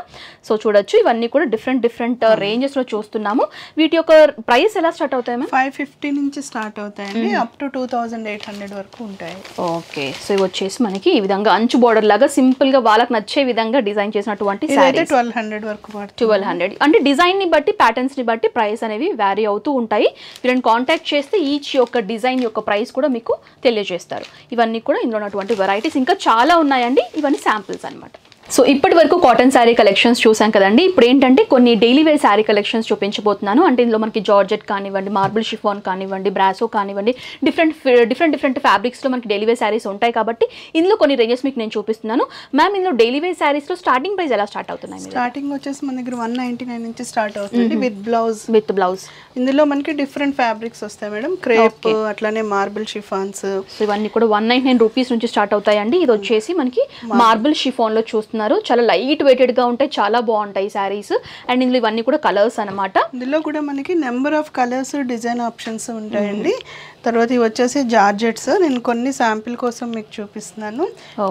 [SPEAKER 2] సో చూడొచ్చు ఇవన్నీ కూడా డిఫరెంట్ రేంజెస్ లో చూస్తున్నాము. వీటి యొక్క ప్రైస్ ఎలా స్టార్ట్ అవుతాయి?
[SPEAKER 1] 550 నుంచి స్టార్ట్ అవుతాయండి, అప్ టు 2800 వరకు ఉంటాయి.
[SPEAKER 2] ఓకే. సో ఇవి వచ్చేసి మనకి ఈ విధంగా అంచు బోర్డర్ లాగా సింపుల్ గా వాళ్ళకి నచ్చే విధంగా డిజైన్ చేసినటువంటి సారీ.
[SPEAKER 1] 1200 వరకు
[SPEAKER 2] 1200 అంటే డిజైన్ ని బట్టి ప్యాటర్న్స్ ని బట్టి ప్రైస్ అనేవి వ్యారీ అవుతూ ఉంటాయి. వీళ్ళని కాంటాక్ట్ చేస్తే ఈచ్ యొక్క డిజైన్ యొక్క ప్రైస్ కూడా మీకు తెలియజేస్తారు. ఇవన్నీ కూడా ఇందులో ఉన్నటువంటి వెరైటీస్ ఇంకా చాలా ఉన్నాయండి. ఇవన్నీ శాంపిల్స్ అన్నమాట. సో ఇప్పటి వరకు కాటన్ శారీ కలెక్షన్స్ చూసాం కదండి. ఇప్పుడు ఏంటంటే కొన్ని డైలీ వేర్ శారీ కలెక్షన్స్ చూపించబోతున్నాను. అంటే ఇందులో మనకి జార్జెట్ కానివ్వండి, మార్బుల్ షిఫాన్ కానివ్వండి, బ్రాసో కానివ్వండి, డిఫరెంట్ ఫ్యాబ్రిక్స్లో మనకి డైలీ వేర్ శారీస్ ఉంటాయి. కాబట్టి ఇందులో కొన్ని రేంజెస్ మీకు నేను చూపిస్తున్నాను. మ్యామ్ ఇందులో డైలీ వేర్ శారీస్లో స్టార్టింగ్ ప్రైస్ ఎలా స్టార్ట్ అవుతున్నాయి?
[SPEAKER 1] స్టార్టింగ్ వచ్చేసి మన దగ్గర 199 నుంచి స్టార్ట్ అవుతుంది విత్ బ్లౌజ్. ఇందులో మనకి డిఫరెంట్ ఫ్యాబ్రిక్స్ వస్తాయి మేడం. క్రేప్ అట్లానే మార్బుల్ షిఫాన్స్.
[SPEAKER 2] సో ఇవన్నీ కూడా 199 రూపీస్ నుంచి స్టార్ట్ అవుతాయండి. ఇది వచ్చేసి మనకి మార్బుల్ షిఫాన్లో చూస్తున్నారు. చాలా లైట్ వెయిటెడ్ గా ఉంటాయి, చాలా బాగుంటాయి సారీస్. అండ్ ఇందులో ఇవన్నీ కూడా కలర్స్ అన్నమాట.
[SPEAKER 1] ఇందులో కూడా మనకి number of colours, design options ఉంటాయండి. తర్వాత ఇవి వచ్చేసి జార్జెట్స్. నేను కొన్ని శాంపిల్ కోసం మీకు చూపిస్తున్నాను.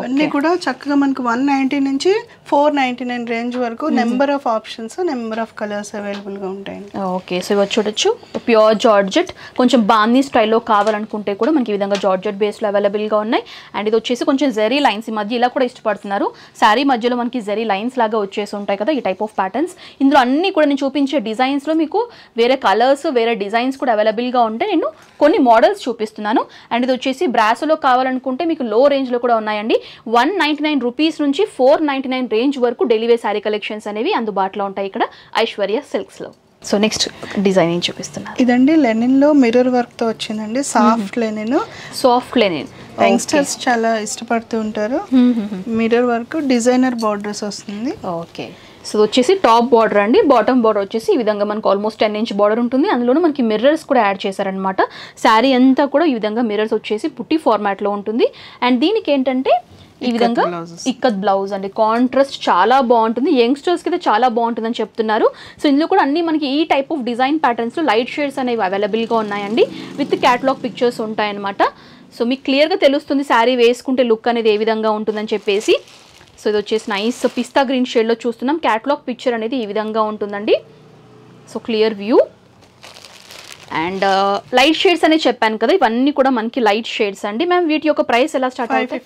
[SPEAKER 1] అన్నీ కూడా చక్కగా మనకు 190 నుంచి 499 రేంజ్ వరకు number of options, number of colours available గా ఉంటాయి.
[SPEAKER 2] ఓకే. సో ఇవి చూడొచ్చు ప్యూర్ జార్జెట్. కొంచెం బాందీ స్టైల్లో కావాలనుకుంటే కూడా మనకి ఈ విధంగా జార్జెట్ బేస్లో అవైలబుల్ గా ఉన్నాయి. అండ్ ఇది వచ్చేసి కొంచెం జెరీ లైన్స్ ఈ మధ్య ఇలా కూడా ఇష్టపడుతున్నారు. శారీ మధ్యలో మనకి జెరీ లైన్స్ లాగా వచ్చేసి ఉంటాయి కదా, ఈ టైప్ ఆఫ్ ప్యాటర్న్స్. ఇందులో అన్ని కూడా నేను చూపించే డిజైన్స్ లో మీకు వేరే కలర్స్, వేరే డిజైన్స్ కూడా అవైలబుల్ గా ఉంటాయి. నేను కొన్ని మోడల్స్ చూపిస్తున్నాను. అండ్ ఇది వచ్చేసి బ్రాసోలో కావాలనుకుంటే మీకు లో రేంజ్ లో కూడా ఉన్నాయండి. 199 రూపీస్ నుంచి 499 రేంజ్ వరకు డెలివరీ శారీ కలెక్షన్స్ అనేవి అందుబాటులో ఉంటాయి ఇక్కడ ఐశ్వర్య సిల్క్స్ లో. సో నెక్స్ట్ డిజైన్ ఏం చూపిస్తున్నారు?
[SPEAKER 1] ఇదండి లెనిన్ లో మిర్రర్ వర్క్ తో వచ్చిందండి. సాఫ్ట్ లెనిన్ యంగ్స్టర్స్ చాలా ఇష్టపడుతూ ఉంటారు. మిర్రర్ వర్క్, డిజైనర్ బార్డర్స్ వస్తుంది.
[SPEAKER 2] ఓకే. సో వచ్చేసి టాప్ బార్డర్ అండి. బాటమ్ బార్డర్ వచ్చేసి ఈ విధంగా మనకు ఆల్మోస్ట్ 10 ఇంచ్ బార్డర్ ఉంటుంది. అందులోనూ మనకి మిర్రర్స్ కూడా యాడ్ చేశారనమాట. శారీ అంతా కూడా ఈ విధంగా మిర్రర్స్ వచ్చేసి పుట్టి ఫార్మాట్ లో ఉంటుంది. అండ్ దీనికి ఏంటంటే ఈ విధంగా ఇక్కత్ బ్లౌజ్ అండి. కాంట్రాస్ట్ చాలా బాగుంటుంది. యంగ్స్టర్స్కి అయితే చాలా బాగుంటుందని చెప్తున్నారు. సో ఇందులో కూడా అన్ని మనకి ఈ టైప్ ఆఫ్ డిజైన్ ప్యాటర్న్స్లో లైట్ షేడ్స్ అనేవి అవైలబుల్గా ఉన్నాయండి. విత్ క్యాటలాగ్ పిక్చర్స్ ఉంటాయన్నమాట. సో మీకు క్లియర్గా తెలుస్తుంది శారీ వేసుకుంటే లుక్ అనేది ఏ విధంగా ఉంటుందని చెప్పేసి. సో ఇది వచ్చేసి నైస్ పిస్తా గ్రీన్ షేడ్లో చూస్తున్నాం. క్యాటలాగ్ పిక్చర్ అనేది ఈ విధంగా ఉంటుందండి. So clear view. And light shades అనే చెప్పాను కదా, ఇవన్నీ కూడా మనకి లైట్ షేడ్స్ అండి. మ్యామ్ వీటి యొక్క ప్రైస్ ఎలా స్టార్ట్ అవుతాయి?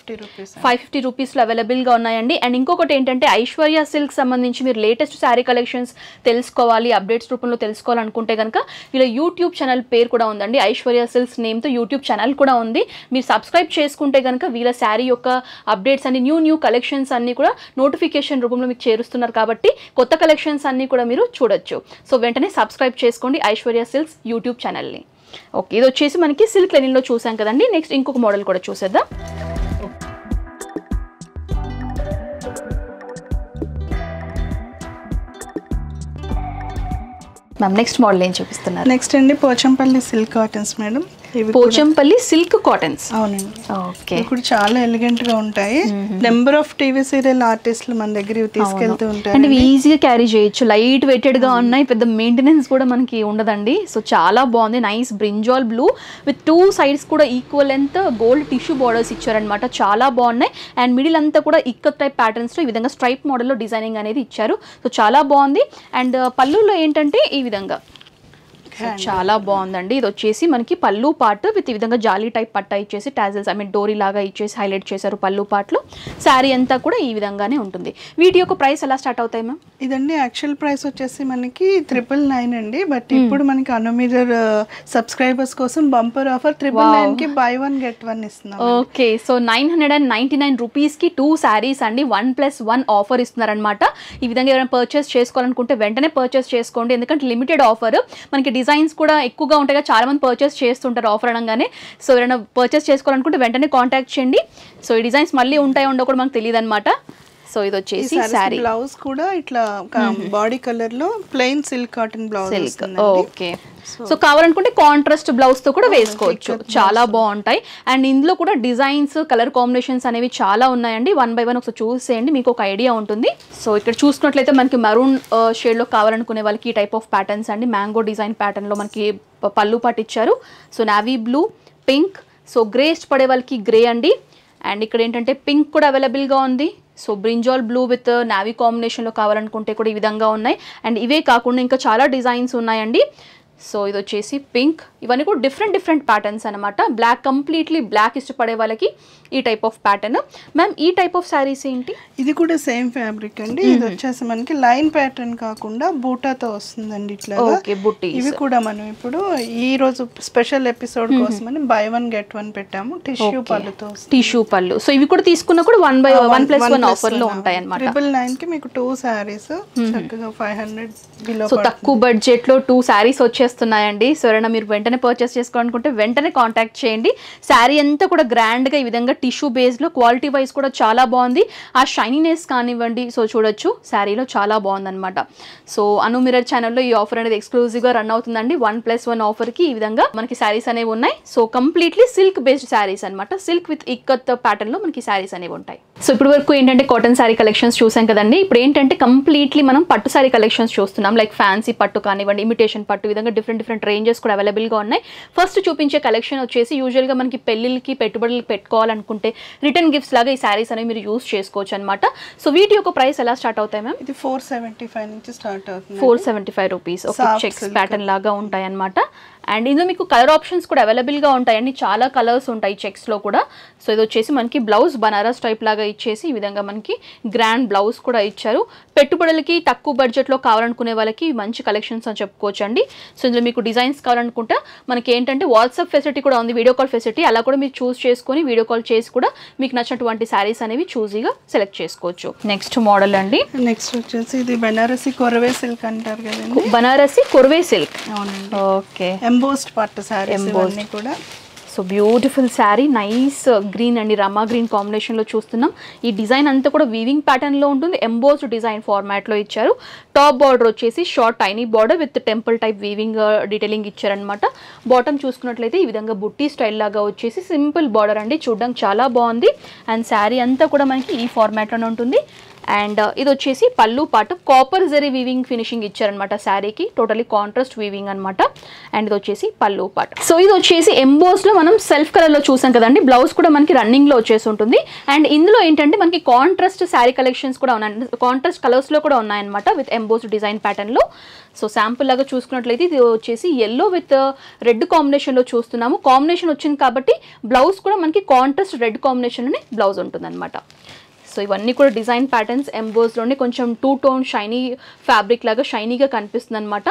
[SPEAKER 2] 550 రూపీస్లో అవైలబుల్గా ఉన్నాయండి. అండ్ ఇంకొకటి ఏంటంటే ఐశ్వర్య సిల్క్ సంబంధించి మీరు లేటెస్ట్ శారీ కలెక్షన్స్ తెలుసుకోవాలి, అప్డేట్స్ రూపంలో తెలుసుకోవాలనుకుంటే కనుక వీళ్ళ యూట్యూబ్ ఛానల్ పేరు కూడా ఉందండి. ఐశ్వర్య సిల్క్స్ నేమ్తో యూట్యూబ్ ఛానల్ కూడా ఉంది. మీరు సబ్స్క్రైబ్ చేసుకుంటే కనుక వీళ్ళ శారీ యొక్క అప్డేట్స్ అన్ని న్యూ కలెక్షన్స్ అన్ని కూడా నోటిఫికేషన్ రూపంలో మీకు చేరుస్తున్నారు. కాబట్టి కొత్త కలెక్షన్స్ అన్ని కూడా మీరు చూడొచ్చు. సో వెంటనే సబ్స్క్రైబ్ చేసుకోండి ఐశ్వర్య సిల్క్స్ యూట్యూబ్ ఛానల్ని. ఓకే. ఇది వచ్చేసి మనకి సిల్క్ లెనిన్లో చూసాం కదండి. నెక్స్ట్ ఇంకొక మోడల్ కూడా చూసేద్దాం. మ్యామ్ నెక్స్ట్ మోడల్ ఏం చూపిస్తున్నారు?
[SPEAKER 1] నెక్స్ట్ అండి Pochampally silk cottons madam.
[SPEAKER 2] Pochampally silk cottons.
[SPEAKER 1] అవునండి.
[SPEAKER 2] ఓకే.
[SPEAKER 1] ఇప్పుడు చాలా ఎలిగెంట్ గా ఉంటాయి. నెంబర్ ఆఫ్ టీవీ సీరియల్ ఆర్టిస్టులు మన దగ్గర తీసుకెళ్తూ ఉంటారు.
[SPEAKER 2] అంటే ఈజీగా క్యారీ చేయొచ్చు, లైట్ వెయిటెడ్ గా ఉన్నాయి, పెద్ద మెయింటెనెన్స్ కూడా మనకి ఉండదండి. సో చాలా బాగుంది. Nice brinjal blue with 2 sides కూడా equal length gold tissue borders ఇచ్చారనమాట. చాలా బాగున్నాయి. అండ్ మిడిల్ అంతా కూడా ఇక్కత్ టైప్ ప్యాటర్న్స్ లో ఈ విధంగా స్ట్రైప్ మోడల్లో డిజైనింగ్ అనేది ఇచ్చారు. సో చాలా బాగుంది. అండ్ పళ్ళులో ఏంటంటే ఈ విధంగా చాలా బాగుందండి. ఇది వచ్చేసి మనకి పళ్ళు పార్ట్ విత్ ఈ విధంగా జాలీ టైప్ పట్టా ఇచ్చేసి టాజల్స్ డోరీ లాగా ఇచ్చేసి హైలైట్ చేశారు పళ్ళు పార్ట్లో. శారీ అంతా కూడా ఈ విధంగానే ఉంటుంది. వీటి యొక్క ప్రైస్ ఎలా స్టార్ట్ అవుతాయి మ్యామ్?
[SPEAKER 1] ఇదండి యాక్చువల్ ప్రైస్ వచ్చేసి మనకి 999 అండి. బట్ ఇప్పుడు మనకి అనుమిరర్ సబ్స్క్రైబర్స్ కోసం బంపర్ ఆఫర్ 999 కి buy 1 get 1 ఇస్తున్నాం.
[SPEAKER 2] ఓకే. సో 999 రూపీస్కి 2 శారీస్ అండి 1+1 ఆఫర్ ఇస్తున్నారనమాట. ఈ విధంగా ఎవరైనా పర్చేస్ చేసుకోవాలనుకుంటే వెంటనే పర్చేస్ చేసుకోండి. ఎందుకంటే లిమిటెడ్ ఆఫర్. మనకి డిజైన్స్ కూడా ఎక్కువగా ఉంటాయి కదా, చాలా మంది పర్చేస్ చేస్తుంటారు ఆఫర్ అనగానే. సో ఎవరైనా పర్చేస్ చేసుకోవాలనుకుంటే వెంటనే కాంటాక్ట్ చేయండి. సో ఈ డిజైన్స్ మళ్ళీ ఉంటాయో ఉండో కూడా మనకు తెలియదు అనమాట. సో ఇది వచ్చేసి సారీ
[SPEAKER 1] బ్లౌజ్ కూడా ఇట్లా బాడీ కలర్ లో plain silk cotton blouse.
[SPEAKER 2] Okay. So కావాలనుకుంటే కాంట్రాస్ట్ బ్లౌజ్ తో కూడా వేసుకోవచ్చు, చాలా బాగుంటాయి. అండ్ ఇందులో కూడా డిజైన్స్ కలర్ కాంబినేషన్స్ అనేవి చాలా ఉన్నాయండి. 1 by 1 ఒకసారి చూసేయండి, మీకు ఒక ఐడియా ఉంటుంది. సో ఇక్కడ చూసుకున్నట్లయితే మనకి మరూన్ షేడ్ లో కావాలనుకునే వాళ్ళకి ఈ టైప్ ఆఫ్ ప్యాటర్న్స్ అండి. మ్యాంగో డిజైన్ ప్యాటర్న్ లో మనకి పళ్ళు పాటు ఇచ్చారు. So navy blue, pink, so grey ఇష్టపడే వాళ్ళకి గ్రే అండి. అండ్ ఇక్కడ ఏంటంటే పింక్ కూడా అవైలబుల్గా ఉంది. So brinjal blue with navy కాంబినేషన్లో కావాలనుకుంటే కూడా ఈ విధంగా ఉన్నాయి. అండ్ ఇవే కాకుండా ఇంకా చాలా డిజైన్స్ ఉన్నాయండి. సో ఇది వచ్చేసి పింక్, ఇవన్నీ కూడా డిఫరెంట్ ప్యాటర్న్స్ అనమాట. బ్లాక్, కంప్లీట్లీ బ్లాక్ ఇష్టపడే వాళ్ళకి ఈ టైప్ ఆఫ్ ప్యాటర్న్. మ్యామ్ ఈ టైప్ ఆఫ్ శారీస్ ఏంటి?
[SPEAKER 1] ఇది కూడా సేమ్ ఫ్యాబ్రిక్ అండి. ఇది వచ్చేసి మనకి లైన్ ప్యాటర్న్ కాకుండా బూటాతో వస్తుందండి ఇట్లా.
[SPEAKER 2] ఓకే, బుట్టి.
[SPEAKER 1] ఇవి కూడా మనం ఇప్పుడు ఈ రోజు స్పెషల్ ఎపిసోడ్ కోసమని buy 1 get 1 పెట్టాము. టిష్యూ పళ్ళుతో,
[SPEAKER 2] టిష్యూ పళ్ళు. సో ఇవి కూడా తీసుకున్నా కూడా 1 by 1+1 ఆఫర్ లో ఉంటాయి అనమాట.
[SPEAKER 1] 999 కి మీకు 2 sarees చక్కగా 500 బిలో.
[SPEAKER 2] సో తక్కువ బడ్జెట్ లో 2 sarees వచ్చేస్తున్నాయండి. సో ఎవరైనా మీరు వెంటనే పర్చేస్ చేసుకోవాలనుకుంటే వెంటనే కాంటాక్ట్ చేయండి. శారీ అంతా కూడా గ్రాండ్ గా ఈ విధంగా టిష్యూ బేస్ లో, క్వాలిటీ వైజ్ కూడా చాలా బాగుంది. ఆ షైనీనెస్ కానివ్వండి, సో చూడొచ్చు శారీలో చాలా బాగుంది అనమాట. సో అను మిర్రర్ ఛానల్లో ఈ ఆఫర్ అనేది ఎక్స్క్లూజివ్ గా రన్ అవుతుందండి. 1+1 ఆఫర్ కి ఈ విధంగా మనకి శారీస్ అనేవి ఉన్నాయి. So completely silk based saris అనమాట. సిల్క్ విత్ ఇక్కత్ ప్యాటర్న్ లో మనకి శారీస్ అనేవి ఉంటాయి. సో ఇప్పుడు వరకు ఏంటంటే కాటన్ శారీ కలెక్షన్స్ చూసాం కదండి. ఇప్పుడు ఏంటంటే కంప్లీట్లీ మనం పట్టు శారీ కలెక్షన్స్ చూస్తున్నాం. లైక్ ఫ్యాన్సీ పట్టు కానివ్వండి, ఇమిటేషన్ పట్టు, విధంగా డిఫరెంట్ రేంజెస్ కూడా అవైలబుల్ గా ఉన్నాయి. ఫస్ట్ చూపించే కలెక్షన్ వచ్చేసి యూజువల్ గా మనకి పెళ్లిళ్ళకి పెట్టుబడులు పెట్టుకోవాలనుకుంటే రిటర్న్ గిఫ్ట్స్ లాగా ఈ శారీస్ అనేవి మీరు యూస్ చేసుకోవచ్చు అనమాట. సో వీటి యొక్క ప్రైస్ ఎలా స్టార్ట్ అవుతాయి మ్యామ్?
[SPEAKER 1] ఇది 475 నుంచి స్టార్ట్ అవుతుంది.
[SPEAKER 2] 475 రూపీస్. ఓకే, చెక్స్ ప్యాటర్న్ లాగా ఉంటాయి అనమాట. అండ్ ఇందులో మీకు కలర్ ఆప్షన్స్ కూడా అవైలబుల్గా ఉంటాయండి. చాలా కలర్స్ ఉంటాయి చెక్స్లో కూడా. సో ఇది వచ్చేసి మనకి బ్లౌజ్ బనారస్ టైప్ లాగా ఇచ్చేసి ఈ విధంగా మనకి గ్రాండ్ బ్లౌజ్ కూడా ఇచ్చారు. పెట్టుబడులకి తక్కువ బడ్జెట్లో కావాలనుకునే వాళ్ళకి మంచి కలెక్షన్స్ అని చెప్పుకోవచ్చు అండి. సో ఇందులో మీకు డిజైన్స్ కావాలనుకుంటే మనకి ఏంటంటే వాట్సాప్ ఫెసిలిటీ కూడా ఉంది, వీడియో కాల్ ఫెసిలిటీ. అలా కూడా మీరు చూస్ చేసుకొని వీడియో కాల్ చేసి కూడా మీకు నచ్చినటువంటి శారీస్ అనేవి చూజీగా సెలెక్ట్ చేసుకోవచ్చు. నెక్స్ట్ మోడల్ అండి.
[SPEAKER 1] నెక్స్ట్ వచ్చేసి ఇది బనారసి కొరవే సిల్క్ అంటారు కదండి.
[SPEAKER 2] బనారసి కొరవే సిల్క్.
[SPEAKER 1] అవునండి.
[SPEAKER 2] ఓకే,
[SPEAKER 1] ఎంబోస్డ్ పట్టు సారీస్ ఇవన్నీ కూడా.
[SPEAKER 2] So beautiful sari, nice green అండి, రమా గ్రీన్ కాంబినేషన్లో చూస్తున్నాం. ఈ డిజైన్ అంతా కూడా వీవింగ్ ప్యాటర్న్లో ఉంటుంది. ఎంబోస్డ్ డిజైన్ ఫార్మాట్లో ఇచ్చారు. టాప్ బార్డర్ వచ్చేసి short tiny border with temple type weaving detailing ఇచ్చారనమాట. బాటమ్ చూసుకున్నట్లయితే ఈ విధంగా బుట్టి స్టైల్ లాగా వచ్చేసి సింపుల్ బార్డర్ అండి, చూడడానికి చాలా బాగుంది. అండ్ శారీ అంతా కూడా మనకి ఈ ఫార్మాట్లోనే ఉంటుంది. అండ్ ఇది వచ్చేసి పళ్ళు పాటు కాపర్ జరీ వీవింగ్ ఫినిషింగ్ ఇచ్చారనమాట శారీకి, టోటలీ కాంట్రాస్ట్ వీవింగ్ అనమాట. అండ్ ఇది వచ్చేసి పళ్ళు పాటు. సో ఇది వచ్చేసి ఎంబోస్లో మనం సెల్ఫ్ కలర్లో చూసాం కదండి. బ్లౌజ్ కూడా మనకి రన్నింగ్లో వచ్చేసి ఉంటుంది. అండ్ ఇందులో ఏంటంటే మనకి కాంట్రాస్ట్ శారీ కలెక్షన్స్ కూడా ఉన్నాయి, కాంట్రాస్ట్ కలర్స్లో కూడా ఉన్నాయన్నమాట విత్ ఎంబోస్డ్ డిజైన్ ప్యాటర్న్లో. సో శాంపుల్ లాగా చూసుకున్నట్లయితే ఇది వచ్చేసి ఎల్లో విత్ రెడ్ కాంబినేషన్లో చూస్తున్నాము. కాంబినేషన్ వచ్చింది కాబట్టి బ్లౌజ్ కూడా మనకి కాంట్రాస్ట్ రెడ్ కాంబినేషన్లోనే బ్లౌజ్ ఉంటుంది అనమాట. సో ఇవన్నీ కూడా డిజైన్ ప్యాటర్న్స్ ఎంబోస్లోనే కొంచెం 2 టోన్ షైనీ ఫ్యాబ్రిక్ లాగా షైనీగా కనిపిస్తుంది అనమాట.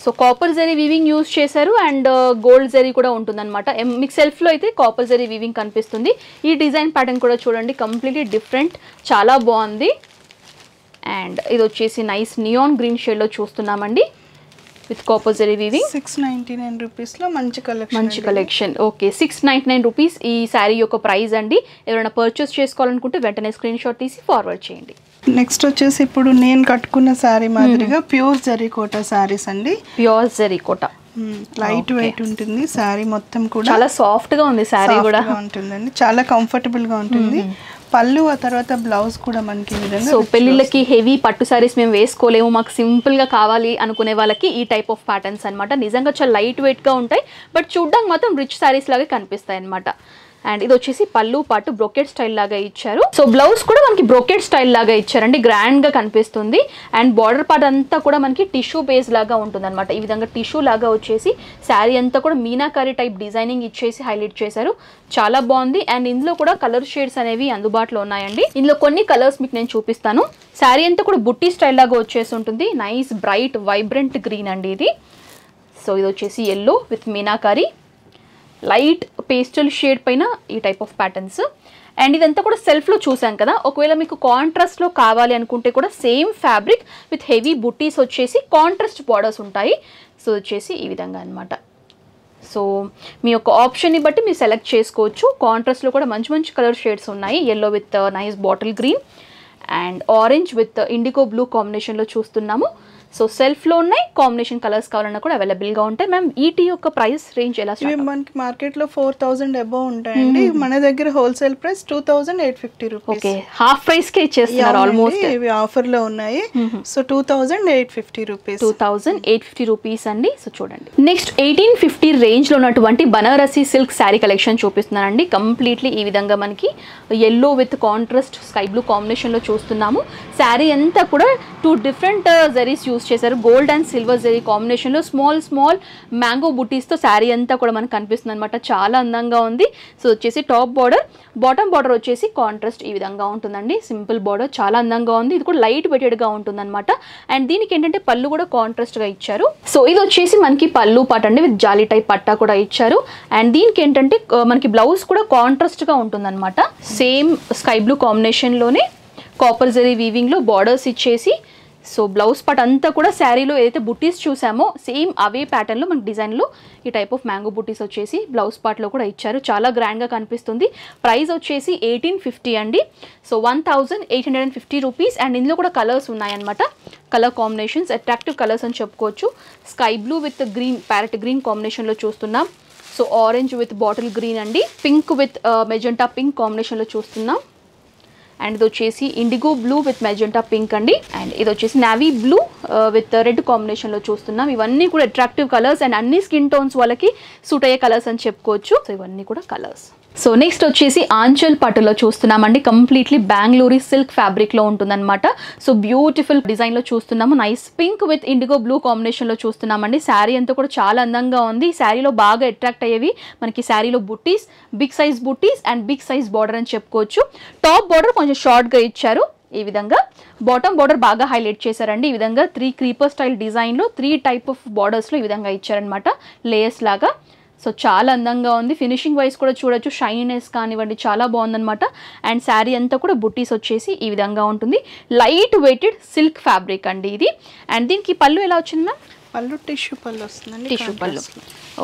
[SPEAKER 2] So copper zari weaving use చేశారు అండ్ గోల్డ్ జరీ కూడా ఉంటుందన్నమాట. మీకు సెల్ఫ్లో అయితే కాపర్ జరీ వీవింగ్ కనిపిస్తుంది. ఈ డిజైన్ ప్యాటర్న్ కూడా చూడండి, కంప్లీట్లీ డిఫరెంట్, చాలా బాగుంది. అండ్ ఇది వచ్చేసి నైస్ నియాన్ గ్రీన్ షేడ్లో చూస్తున్నామండి విత్ కాపర్ జరీ వీవింగ్.
[SPEAKER 1] 699 రూపీస్లో మంచి
[SPEAKER 2] కలెక్షన్. ఓకే, 699 రూపీస్ ఈ శారీ యొక్క ప్రైస్ అండి. ఎవరైనా పర్చేస్ చేసుకోవాలనుకుంటే వెంటనే స్క్రీన్ షాట్ తీసి ఫార్వర్డ్ చేయండి.
[SPEAKER 1] నెక్స్ట్ వచ్చేసి ఇప్పుడు నేను కట్టుకున్న శారీ మాదిరిగా ప్యూర్ జరీకోట శారీస్ అండి.
[SPEAKER 2] ప్యూర్ జరీకోట,
[SPEAKER 1] లైట్ వెయిట్ ఉంటుంది శారీ మొత్తం కూడా,
[SPEAKER 2] చాలా సాఫ్ట్ గా ఉంది శారీ కూడా
[SPEAKER 1] ఉంటుందండి, చాలా కంఫర్టబుల్ గా ఉంటుంది. పళ్ళు ఆ తర్వాత బ్లౌజ్ కూడా మనకి విధంగా.
[SPEAKER 2] సో పెళ్ళిళ్ళకి హెవీ పట్టు సారీస్ మేము వేసుకోలేము, మాకు సింపుల్ గా కావాలి అనుకునే వాళ్ళకి ఈ టైప్ ఆఫ్ ప్యాటర్న్స్ అనమాట. నిజంగా చాలా లైట్ వెయిట్ గా ఉంటాయి, బట్ చూడడానికి మాత్రం రిచ్ సారీస్ లాగా కనిపిస్తాయి అనమాట. అండ్ ఇది వచ్చేసి పళ్ళు పాటు బ్రోకెట్ స్టైల్ లాగా ఇచ్చారు. సో బ్లౌజ్ కూడా మనకి బ్రోకెట్ స్టైల్ లాగా ఇచ్చారండి, గ్రాండ్ గా కనిపిస్తుంది. అండ్ బార్డర్ పార్ట్ అంతా కూడా మనకి టిష్యూ బేస్ లాగా ఉంటుంది అనమాట. ఈ విధంగా టిష్యూ లాగా వచ్చేసి శారీ అంతా కూడా మీనాకారి టైప్ డిజైనింగ్ ఇచ్చేసి హైలైట్ చేశారు, చాలా బాగుంది. అండ్ ఇందులో కూడా కలర్ షేడ్స్ అనేవి అందుబాటులో ఉన్నాయండి. ఇందులో కొన్ని కలర్స్ మీకు నేను చూపిస్తాను. శారీ అంతా కూడా బుట్టి స్టైల్ లాగా వచ్చేసి ఉంటుంది. నైస్ బ్రైట్ వైబ్రెంట్ గ్రీన్ అండి ఇది. సో ఇది వచ్చేసి yellow with meenakari, light pastel shade పైన ఈ టైప్ ఆఫ్ ప్యాటర్న్స్. అండ్ ఇదంతా కూడా సెల్ఫ్లో చూసాం కదా, ఒకవేళ మీకు కాంట్రాస్ట్లో కావాలి అనుకుంటే కూడా సేమ్ ఫ్యాబ్రిక్ విత్ హెవీ బుట్టీస్ వచ్చేసి కాంట్రాస్ట్ బార్డర్స్ ఉంటాయి. సో వచ్చేసి ఈ విధంగా అనమాట. సో మీ యొక్క ఆప్షన్ని బట్టి మీరు సెలెక్ట్ చేసుకోవచ్చు. కాంట్రాస్ట్లో కూడా మంచి మంచి కలర్ షేడ్స్ ఉన్నాయి. Yellow with nice bottle green and orange with IndiGo blue కాంబినేషన్లో చూస్తున్నాము. సో సెల్ఫ్లో ఉన్నాయి, కాంబినేషన్ కలర్స్ కావాలన్నా కూడా అవైలబుల్గా ఉంటాయి. మ్యామ్ ఈటీ యొక్క ప్రైస్ రేంజ్ ఎలా?
[SPEAKER 1] మనకి మార్కెట్లో 4000 అబౌవ్ ఉంటాయండి. మన దగ్గర wholesale price 2850 rupees.
[SPEAKER 2] Okay, half ప్రైస్కే ఇచ్చేస్తున్నారు ఆల్మోస్ట్.
[SPEAKER 1] ఇవి ఆఫర్లో ఉన్నాయి. So 2850 rupees.
[SPEAKER 2] 2850 రూపీస్ అండి. సో చూడండి, నెక్స్ట్ 1850 రేంజ్లో ఉన్నటువంటి బనారసి సిల్క్ శారీ కలెక్షన్ చూపిస్తున్నానండి. కంప్లీట్లీ ఈ విధంగా మనకి yellow with contrast sky blue కాంబినేషన్లో చూస్తున్నాము. శారీ అంతా కూడా 2 డిఫరెంట్ జరీస్ యూస్ చేశారు. గోల్డ్ అండ్ సిల్వర్ జరీ కాంబినేషన్లో స్మాల్ మ్యాంగో బుటీస్తో శారీ అంతా కూడా మనకు కనిపిస్తుంది అనమాట. చాలా అందంగా ఉంది. సో వచ్చేసి టాప్ బార్డర్, బాటమ్ బార్డర్ వచ్చేసి కాంట్రాస్ట్ ఈ విధంగా ఉంటుందండి. సింపుల్ బార్డర్, చాలా అందంగా ఉంది. ఇది కూడా లైట్ వెయిటెడ్గా ఉంటుంది అనమాట. అండ్ దీనికి ఏంటంటే పళ్ళు కూడా కాంట్రాస్ట్గా ఇచ్చారు. సో ఇది వచ్చేసి మనకి పళ్ళు పాట అండి, విత్ జాలీ టైప్ పట్టా కూడా ఇచ్చారు. అండ్ దీనికి ఏంటంటే మనకి బ్లౌజ్ కూడా కాంట్రాస్ట్గా ఉంటుందన్నమాట. సేమ్ స్కై బ్లూ కాంబినేషన్లోనే కాపర్ జరీ వీవింగ్లో బార్డర్స్ ఇచ్చేసి, సో బ్లౌజ్ పార్ట్ అంతా కూడా శారీలో ఏదైతే బుటీస్ చూసామో సేమ్ అవే ప్యాటర్న్లో మనకి డిజైన్లో ఈ టైప్ ఆఫ్ మ్యాంగో బుటీస్ వచ్చేసి బ్లౌజ్ పార్ట్లో కూడా ఇచ్చారు. చాలా గ్రాండ్గా కనిపిస్తుంది. ప్రైస్ వచ్చేసి 1850 అండి. So 1850 rupees. అండ్ ఇందులో కూడా కలర్స్ ఉన్నాయన్నమాట. కలర్ కాంబినేషన్స్ అట్రాక్టివ్ కలర్స్ అని చెప్పుకోవచ్చు. Sky blue with green, parrot green కాంబినేషన్లో చూస్తున్నాం. So orange with bottle green అండి, పింక్ విత్ మెజెంటా పింక్ కాంబినేషన్లో చూస్తున్నాం. అండ్ ఇది వచ్చేసి IndiGo blue with magenta pink అండి. అండ్ ఇది వచ్చేసి నావీ బ్లూ విత్ రెడ్ కాంబినేషన్లో చూస్తున్నాం. ఇవన్నీ కూడా అట్రాక్టివ్ కలర్స్ అండ్ అన్ని స్కిన్ టోన్స్ వాళ్ళకి సూట్ అయ్యే కలర్స్ అని చెప్పుకోవచ్చు. సో ఇవన్నీ కూడా కలర్స్. సో నెక్స్ట్ వచ్చేసి ఆంచల్ పట్టులో చూస్తున్నామండి. కంప్లీట్లీ బెంగళూరు సిల్క్ ఫ్యాబ్రిక్లో ఉంటుందన్నమాట. సో బ్యూటిఫుల్ డిజైన్లో చూస్తున్నాము. Nice pink with IndiGo blue కాంబినేషన్లో చూస్తున్నామండి. శారీ అంతా కూడా చాలా అందంగా ఉంది. శారీలో బాగా అట్రాక్ట్ అయ్యేవి మనకి శారీలో buttis, big size buttis and big size border అని చెప్పుకోవచ్చు. టాప్ బార్డర్ కొంచెం షార్ట్గా ఇచ్చారు. ఈ విధంగా బాటమ్ బార్డర్ బాగా హైలైట్ చేశారండి. ఈ విధంగా 3 క్రీపర్ స్టైల్ డిజైన్లో 3 టైప్ ఆఫ్ బార్డర్స్లో ఈ విధంగా ఇచ్చారనమాట, లేయర్స్ లాగా. సో చాలా అందంగా ఉంది. ఫినిషింగ్ వైజ్ కూడా చూడొచ్చు, షైనీనెస్ కానివ్వండి చాలా బాగుందనమాట. అండ్ శారీ అంతా కూడా బుట్టీస్ వచ్చేసి ఈ విధంగా ఉంటుంది. లైట్ వెయిటెడ్ సిల్క్ ఫ్యాబ్రిక్ అండి ఇది. అండ్ దీనికి పళ్ళు ఎలా వచ్చిందా?
[SPEAKER 1] పళ్ళు టిష్యూ పళ్ళు వస్తుందండి.
[SPEAKER 2] టిష్యూ పళ్ళు.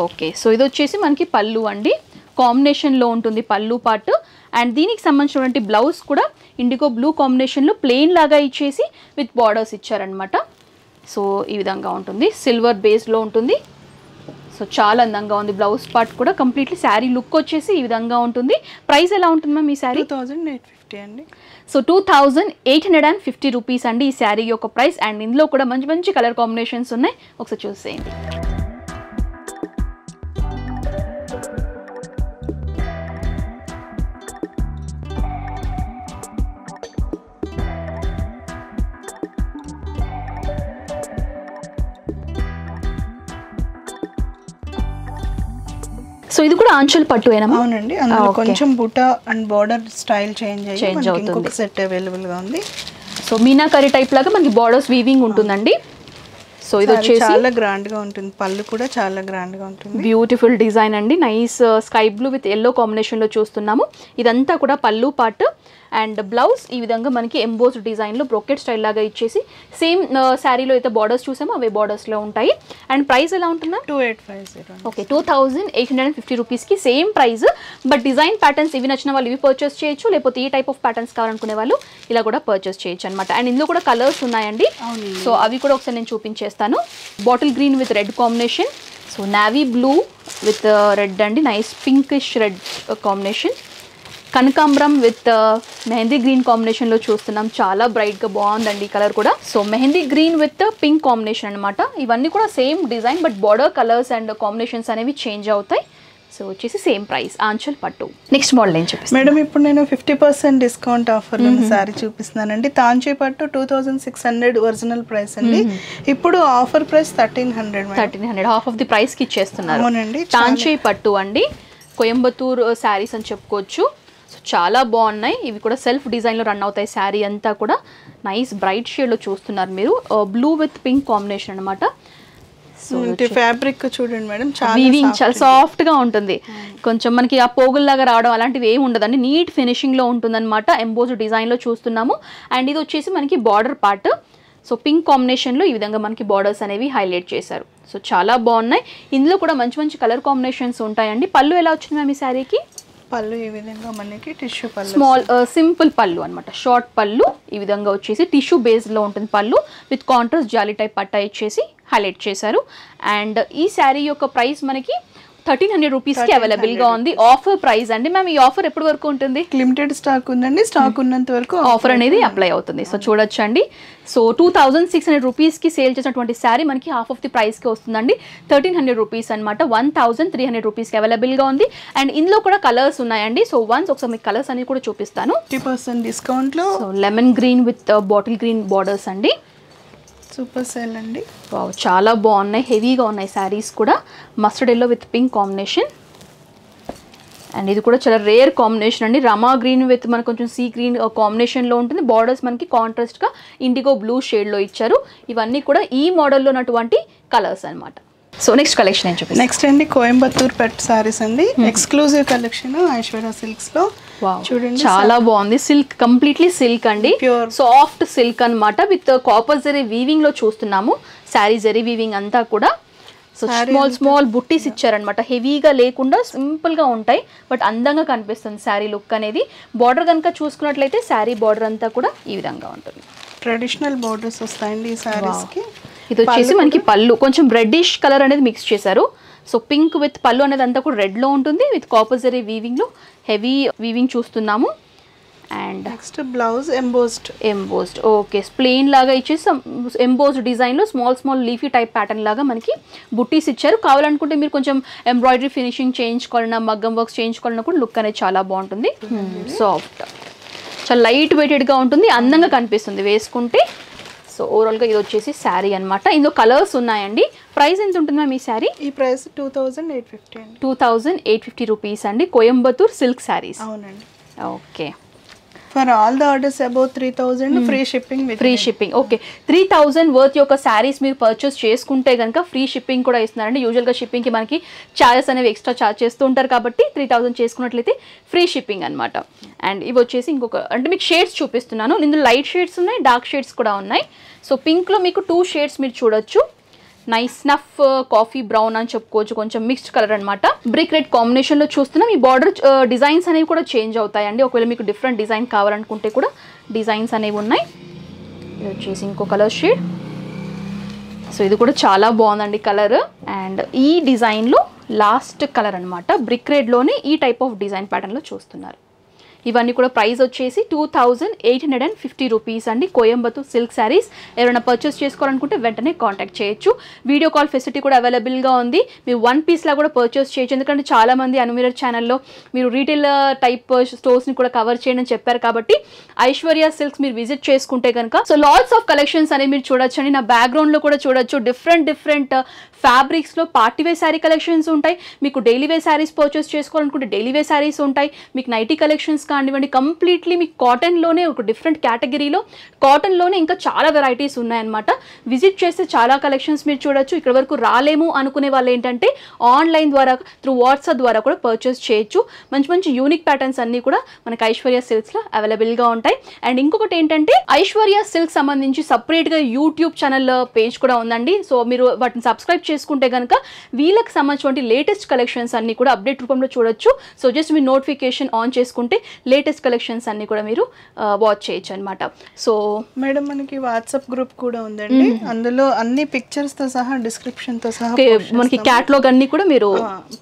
[SPEAKER 2] ఓకే, సో ఇది వచ్చేసి మనకి పళ్ళు అండి, కాంబినేషన్లో ఉంటుంది పళ్ళు పార్ట్. అండ్ దీనికి సంబంధించినటువంటి బ్లౌజ్ కూడా ఇండిగో బ్లూ కాంబినేషన్లో ప్లెయిన్ లాగా ఇచ్చేసి విత్ బార్డర్స్ ఇచ్చారనమాట. సో ఈ విధంగా ఉంటుంది, సిల్వర్ బేస్లో ఉంటుంది. సో చాలా అందంగా ఉంది. బ్లౌజ్ పార్ట్ కూడా కంప్లీట్లీ శారీ లుక్ వచ్చేసి ఈ విధంగా ఉంటుంది. ప్రైస్ ఎలా ఉంటుంది మ్యామ్ ఈ శారీ?
[SPEAKER 1] 2850 అండి.
[SPEAKER 2] సో 2850 రూపీస్ అండి ఈ శారీ యొక్క ప్రైస్. అండ్ ఇందులో కూడా మంచి మంచి కలర్ కాంబినేషన్స్ ఉన్నాయి, ఒకసారి చూసేయండి. సో ఇది కూడా ఆంచల్ పట్టు ఏనా?
[SPEAKER 1] అవునండి, అందులో కొంచెం buta and border style change అవుతుంది. ఇంకొక సెట్ అవైలబుల్ గా ఉంది.
[SPEAKER 2] సో మీనాకరీ టైప్ లాగా మనకి బార్డర్స్ వీవింగ్ ఉంటుందండి. సో ఇది వచ్చేసి
[SPEAKER 1] చాలా గ్రాండ్ గా ఉంటుంది. పళ్ళు కూడా చాలా గ్రాండ్ గా ఉంటుంది.
[SPEAKER 2] బ్యూటిఫుల్ డిజైన్ అండి. Nice sky blue with yellow combination లో చూస్తున్నాము. ఇదంతా కూడా పళ్ళు పార్ట్. అండ్ బ్లౌజ్ ఈ విధంగా మనకి ఎంబోస్డ్ డిజైన్లో బ్రోకెట్ స్టైల్ లాగా ఇచ్చేసి సేమ్ శారీలో అయితే బార్డర్స్ చూసామో అవే బార్డర్స్లో ఉంటాయి. అండ్ ప్రైస్ ఎలా ఉంటుందా?
[SPEAKER 1] 2850.
[SPEAKER 2] ఓకే, 2850 రూపీస్కి same price. But design patterns ఇవి నచ్చిన వాళ్ళు ఇవి పర్చేస్ చేయొచ్చు, లేకపోతే ఈ టైప్ ఆఫ్ ప్యాటర్న్స్ కావాలనుకునే వాళ్ళు ఇలా కూడా పర్చేస్ చేయొచ్చు అనమాట. అండ్ ఇందులో కూడా కలర్స్ ఉన్నాయండి. సో అవి కూడా ఒకసారి నేను చూపించేస్తాను. Bottle green with red combination, so navy blue with red అండి, నైస్ పింకిష్ రెడ్ కాంబినేషన్. కనకాంబరం విత్ మెహందీ గ్రీన్ కాంబినేషన్లో చూస్తున్నాం. చాలా బ్రైట్గా బాగుందండి కలర్ కూడా. So mehndi green with pink combination అనమాట. ఇవన్నీ కూడా same design, but border colours and combinations అనేవి చేంజ్ అవుతాయి. సో వచ్చేసి సేమ్ ప్రైస్ ఆంచల్ పట్టు. నెక్స్ట్ మోడల్ ఏం చూపిస్తాను
[SPEAKER 1] మేడం? ఇప్పుడు నేను 50% డిస్కౌంట్ ఆఫర్లో సారీ చూపిస్తున్నానండి. తాంచీ పట్టు 2600 ఒరిజినల్ ప్రైస్ అండి. ఇప్పుడు offer price 1300.
[SPEAKER 2] Half of the ప్రైస్కి ఇచ్చేస్తున్నారు.
[SPEAKER 1] అవునండి,
[SPEAKER 2] తాంచీ పట్టు అండి, కోయంబత్తూర్ శారీస్ అని చెప్పుకోవచ్చు. సో చాలా బాగున్నాయి. ఇవి కూడా సెల్ఫ్ డిజైన్లో రన్ అవుతాయి. శారీ అంతా కూడా నైస్ బ్రైట్ షేడ్లో చూస్తున్నారు మీరు. బ్లూ విత్ పింక్ కాంబినేషన్ అనమాట.
[SPEAKER 1] సో ఫ్యాబ్రిక్ చూడండి మేడం,
[SPEAKER 2] చాలా సాఫ్ట్ గా ఉంటుంది. కొంచెం మనకి ఆ పోగుల్లాగా రావడం అలాంటివి ఏమి ఉండదండి. నీట్ ఫినిషింగ్ లో ఉంటుంది అనమాట. ఎంబోజ్ డిజైన్ లో చూస్తున్నాము. అండ్ ఇది వచ్చేసి మనకి బార్డర్ పార్ట్. సో పింక్ కాంబినేషన్లో ఈ విధంగా మనకి బార్డర్స్ అనేవి హైలైట్ చేశారు. సో చాలా బాగున్నాయి. ఇందులో కూడా మంచి మంచి కలర్ కాంబినేషన్స్ ఉంటాయండి. పళ్ళు ఎలా వచ్చింది మ్యామ్ ఈ శారీకి?
[SPEAKER 1] పళ్ళు ఈ విధంగా మనకి టిష్యూ పళ్ళు,
[SPEAKER 2] స్మాల్ సింపుల్ పళ్ళు అనమాట, షార్ట్ పళ్ళు ఈ విధంగా వచ్చేసి టిష్యూ బేస్లో ఉంటుంది పళ్ళు. విత్ కాంట్రాస్ట్ జాలీ టైప్ పట్టా ఇచ్చేసి హైలైట్ చేశారు. అండ్ ఈ శారీ యొక్క ప్రైస్ మనకి 1300 రూపీస్కి అవైలబుల్గా ఉంది. ఆఫర్ ప్రైస్ అండి మ్యామ్. ఈ ఆఫర్ ఎప్పటి వరకు ఉంటుంది?
[SPEAKER 1] లిమిటెడ్ స్టాక్ ఉందండి, స్టాక్ ఉన్నంత వరకు
[SPEAKER 2] ఆఫర్ అనేది అప్లై అవుతుంది. సో చూడొచ్చండి. సో 2600 రూపీస్కి సేల్ చేసినటువంటి శారీ మనకి హాఫ్ ఆఫ్ ది ప్రైస్కి వస్తుందండి. 1300 రూపీస్ అనమాట. 1300 రూపీస్కి అవైలబుల్గా ఉంది. అండ్ ఇందులో కూడా కలర్స్ ఉన్నాయండి. సో వన్స్ ఒకసారి మీకు కలర్స్ అనేవి కూడా చూపిస్తాను.
[SPEAKER 1] 50% డిస్కౌంట్లో.
[SPEAKER 2] So lemon green with bottle green borders అండి.
[SPEAKER 1] సూపర్ సేల్ అండి.
[SPEAKER 2] వావ్, చాలా బాగున్నాయి, హెవీగా ఉన్నాయి శారీస్ కూడా. Mustard yellow with pink combination. And ఇది కూడా చాలా రేర్ కాంబినేషన్ అండి. రమా గ్రీన్ విత్ మనకు కొంచెం సీ గ్రీన్ కాంబినేషన్లో ఉంటుంది. బార్డర్స్ మనకి కాంట్రాస్ట్గా ఇండిగో బ్లూ షేడ్లో ఇచ్చారు. ఇవన్నీ కూడా ఈ మోడల్లో ఉన్నటువంటి కలర్స్ అనమాట. సో నెక్స్ట్ కలెక్షన్ ఏం చూపిస్తాను?
[SPEAKER 1] నెక్స్ట్ అండి కోయంబత్తూర్ పెట్ సారీస్ అండి. ఎక్స్క్లూజివ్ కలెక్షన్ ఐశ్వర్య సిల్క్స్ లో.
[SPEAKER 2] చూడండి చాలా బాగుంది. సిల్క్, కంప్లీట్లీ సిల్క్ అండి,
[SPEAKER 1] ప్యూర్
[SPEAKER 2] సాఫ్ట్ సిల్క్ అన్నమాట. విత్ కాపర్ జరీ వీవింగ్ లో చూస్తున్నాము. శారీ జరీ వీవింగ్ అంతా కూడా. సో స్మాల్ బుట్టీస్ ఇచ్చారనమాట. హెవీగా లేకుండా సింపుల్ గా ఉంటాయి, బట్ అందంగా కనిపిస్తుంది శారీ లుక్ అనేది. బార్డర్ కనుక చూసుకున్నట్లయితే శారీ బార్డర్ అంతా కూడా ఈ విధంగా ఉంటుంది.
[SPEAKER 1] ట్రెడిషనల్ బార్డర్స్ వస్తాయండి ఈ సారీస్ కి.
[SPEAKER 2] ఇది వచ్చేసి మనకి పళ్ళు కొంచెం రెడ్డిష్ కలర్ అనేది మిక్స్ చేశారు. సో పింక్ విత్ పళ్ళు అనేది అంతా కూడా రెడ్లో ఉంటుంది. విత్ కాపర్ జరీ వీవింగ్లో హెవీ వీవింగ్ చూస్తున్నాము. And
[SPEAKER 1] next blouse embossed.
[SPEAKER 2] Okay, plain లాగా ఇచ్చేసి ఎంబోస్డ్ డిజైన్లో స్మాల్ లీఫీ టైప్ ప్యాటర్న్ లాగా మనకి బుట్టీస్ ఇచ్చారు. కావాలనుకుంటే మీరు కొంచెం ఎంబ్రాయిడరీ ఫినిషింగ్ చేయించుకోవాలన్నా, మగ్గం వర్క్స్ చేయించుకోవాలన్నా కూడా లుక్ అనేది చాలా బాగుంటుంది. సాఫ్ట్, చాలా లైట్ వెయిటెడ్గా ఉంటుంది, అందంగా కనిపిస్తుంది వేసుకుంటే. సో ఓవరాల్గా ఇది వచ్చేసి శారీ అనమాట. ఇందులో కలర్స్ ఉన్నాయండి. ప్రైస్ ఎంత ఉంటుంది మ్యామ్ ఈ శారీ?
[SPEAKER 1] ఈ ప్రైస్ 2850 అండి.
[SPEAKER 2] 2850 రూపీస్ అండి. కోయంబత్తూర్ సిల్క్ శారీస్.
[SPEAKER 1] అవునండి.
[SPEAKER 2] Okay.
[SPEAKER 1] For all the orders above 3000 free shipping.
[SPEAKER 2] Okay, 3000 worth యొక్క శారీస్ మీరు పర్చేస్ చేసుకుంటే కనుక ఫ్రీ షిప్పింగ్ కూడా ఇస్తున్నారండి. యూజువల్గా షిప్పింగ్కి మనకి ఛార్జెస్ అనేవి ఎక్స్ట్రా ఛార్జ్ చేస్తూ ఉంటారు కాబట్టి 3000 చేసుకున్నట్లయితే ఫ్రీ షిప్పింగ్ అనమాట. అండ్ ఇవి వచ్చేసి ఇంకొక అంటే మీకు షేడ్స్ చూపిస్తున్నాను. ఇందులో లైట్ షేడ్స్ ఉన్నాయి, డార్క్ షేడ్స్ కూడా ఉన్నాయి. సో పింక్లో మీకు 2 షేడ్స్ మీరు చూడొచ్చు. నైస్ స్నఫ్ కాఫీ బ్రౌన్ అని చెప్పుకోవచ్చు, కొంచెం మిక్స్డ్ కలర్ అనమాట. బ్రిక్ రెడ్ కాంబినేషన్లో చూస్తున్నాం. ఈ బార్డర్ డిజైన్స్ అనేవి కూడా చేంజ్ అవుతాయండి. ఒకవేళ మీకు డిఫరెంట్ డిజైన్ కావాలనుకుంటే కూడా డిజైన్స్ అనేవి ఉన్నాయి. ఇది వచ్చేసి ఇంకో కలర్ షేడ్. సో ఇది కూడా చాలా బాగుందండి కలర్. అండ్ ఈ డిజైన్లో లాస్ట్ కలర్ అనమాట. బ్రిక్ రెడ్లోనే ఈ టైప్ ఆఫ్ డిజైన్ ప్యాటర్న్లో చూస్తున్నారు. ఇవన్నీ కూడా ప్రైస్ వచ్చేసి 2850 రూపీస్ అండి. కోయంబత్తూర్ సిల్క్ శారీస్. ఎవరైనా పర్చేస్ చేసుకోవాలనుకుంటే వెంటనే కాంటాక్ట్ చేయొచ్చు. వీడియో కాల్ ఫెసిలిటీ కూడా అవైలబుల్గా ఉంది. మీరు 1 పీస్లా కూడా పర్చేస్ చేయొచ్చు. ఎందుకంటే చాలామంది అనుమిరర్ ఛానల్లో మీరు రీటైల్ టైప్ స్టోర్స్ని కూడా కవర్ చేయండి అని చెప్పారు కాబట్టి ఐశ్వర్య సిల్క్స్ మీరు విజిట్ చేసుకుంటే కనుక సో లాట్స్ ఆఫ్ కలెక్షన్స్ అనేవి మీరు చూడొచ్చు అండి. నా బ్యాక్గ్రౌండ్లో కూడా చూడొచ్చు. డిఫరెంట్ ఫ్యాబ్రిక్స్లో పార్టీ వేర్ శారీ కలెక్షన్స్ ఉంటాయి. మీకు డైలీ వేర్ శారీస్ పర్చేస్ చేసుకోవాలనుకుంటే డైలీ వేర్ శారీస్ ఉంటాయి. మీకు నైటీ కలెక్షన్స్ కానివ్వండి, కంప్లీట్లీ మీకు కాటన్లోనే ఒక డిఫరెంట్ కేటగిరీలో కాటన్లోనే ఇంకా చాలా వెరైటీస్ ఉన్నాయన్నమాట. విజిట్ చేస్తే చాలా కలెక్షన్స్ మీరు చూడొచ్చు. ఇక్కడ వరకు రాలేము అనుకునే వాళ్ళు ఏంటంటే ఆన్లైన్ ద్వారా త్రూ వాట్సాప్ ద్వారా కూడా పర్చేస్ చేయొచ్చు. మంచి యూనిక్ ప్యాటర్న్స్ అన్నీ కూడా మనకి ఐశ్వర్య సిల్క్స్లో అవైలబుల్గా ఉంటాయి. అండ్ ఇంకొకటి ఏంటంటే ఐశ్వర్య సిల్క్ సంబంధించి సపరేట్గా యూట్యూబ్ ఛానల్ పేజ్ కూడా ఉందండి. సో మీరు వాటిని సబ్స్క్రైబ్ చేసుకుంటే కనుక వీళ్ళకి సంబంధించిన లేటెస్ట్ కలెక్షన్స్ అన్ని కూడా అప్డేట్ రూపంలో చూడొచ్చు. So just me notification on చేసుకుంటే లేటెస్ట్ కలెక్షన్స్ అన్ని కూడా మీరు వాచ్ చేయొచ్చు అనమాట. సో
[SPEAKER 1] మేడం మనకి వాట్సాప్ గ్రూప్ కూడా ఉందండి. అందులో అన్ని పిక్చర్స్ తో సహా డిస్క్రిప్షన్ తో సహా
[SPEAKER 2] మనకి క్యాటలాగ్ అన్ని కూడా మీరు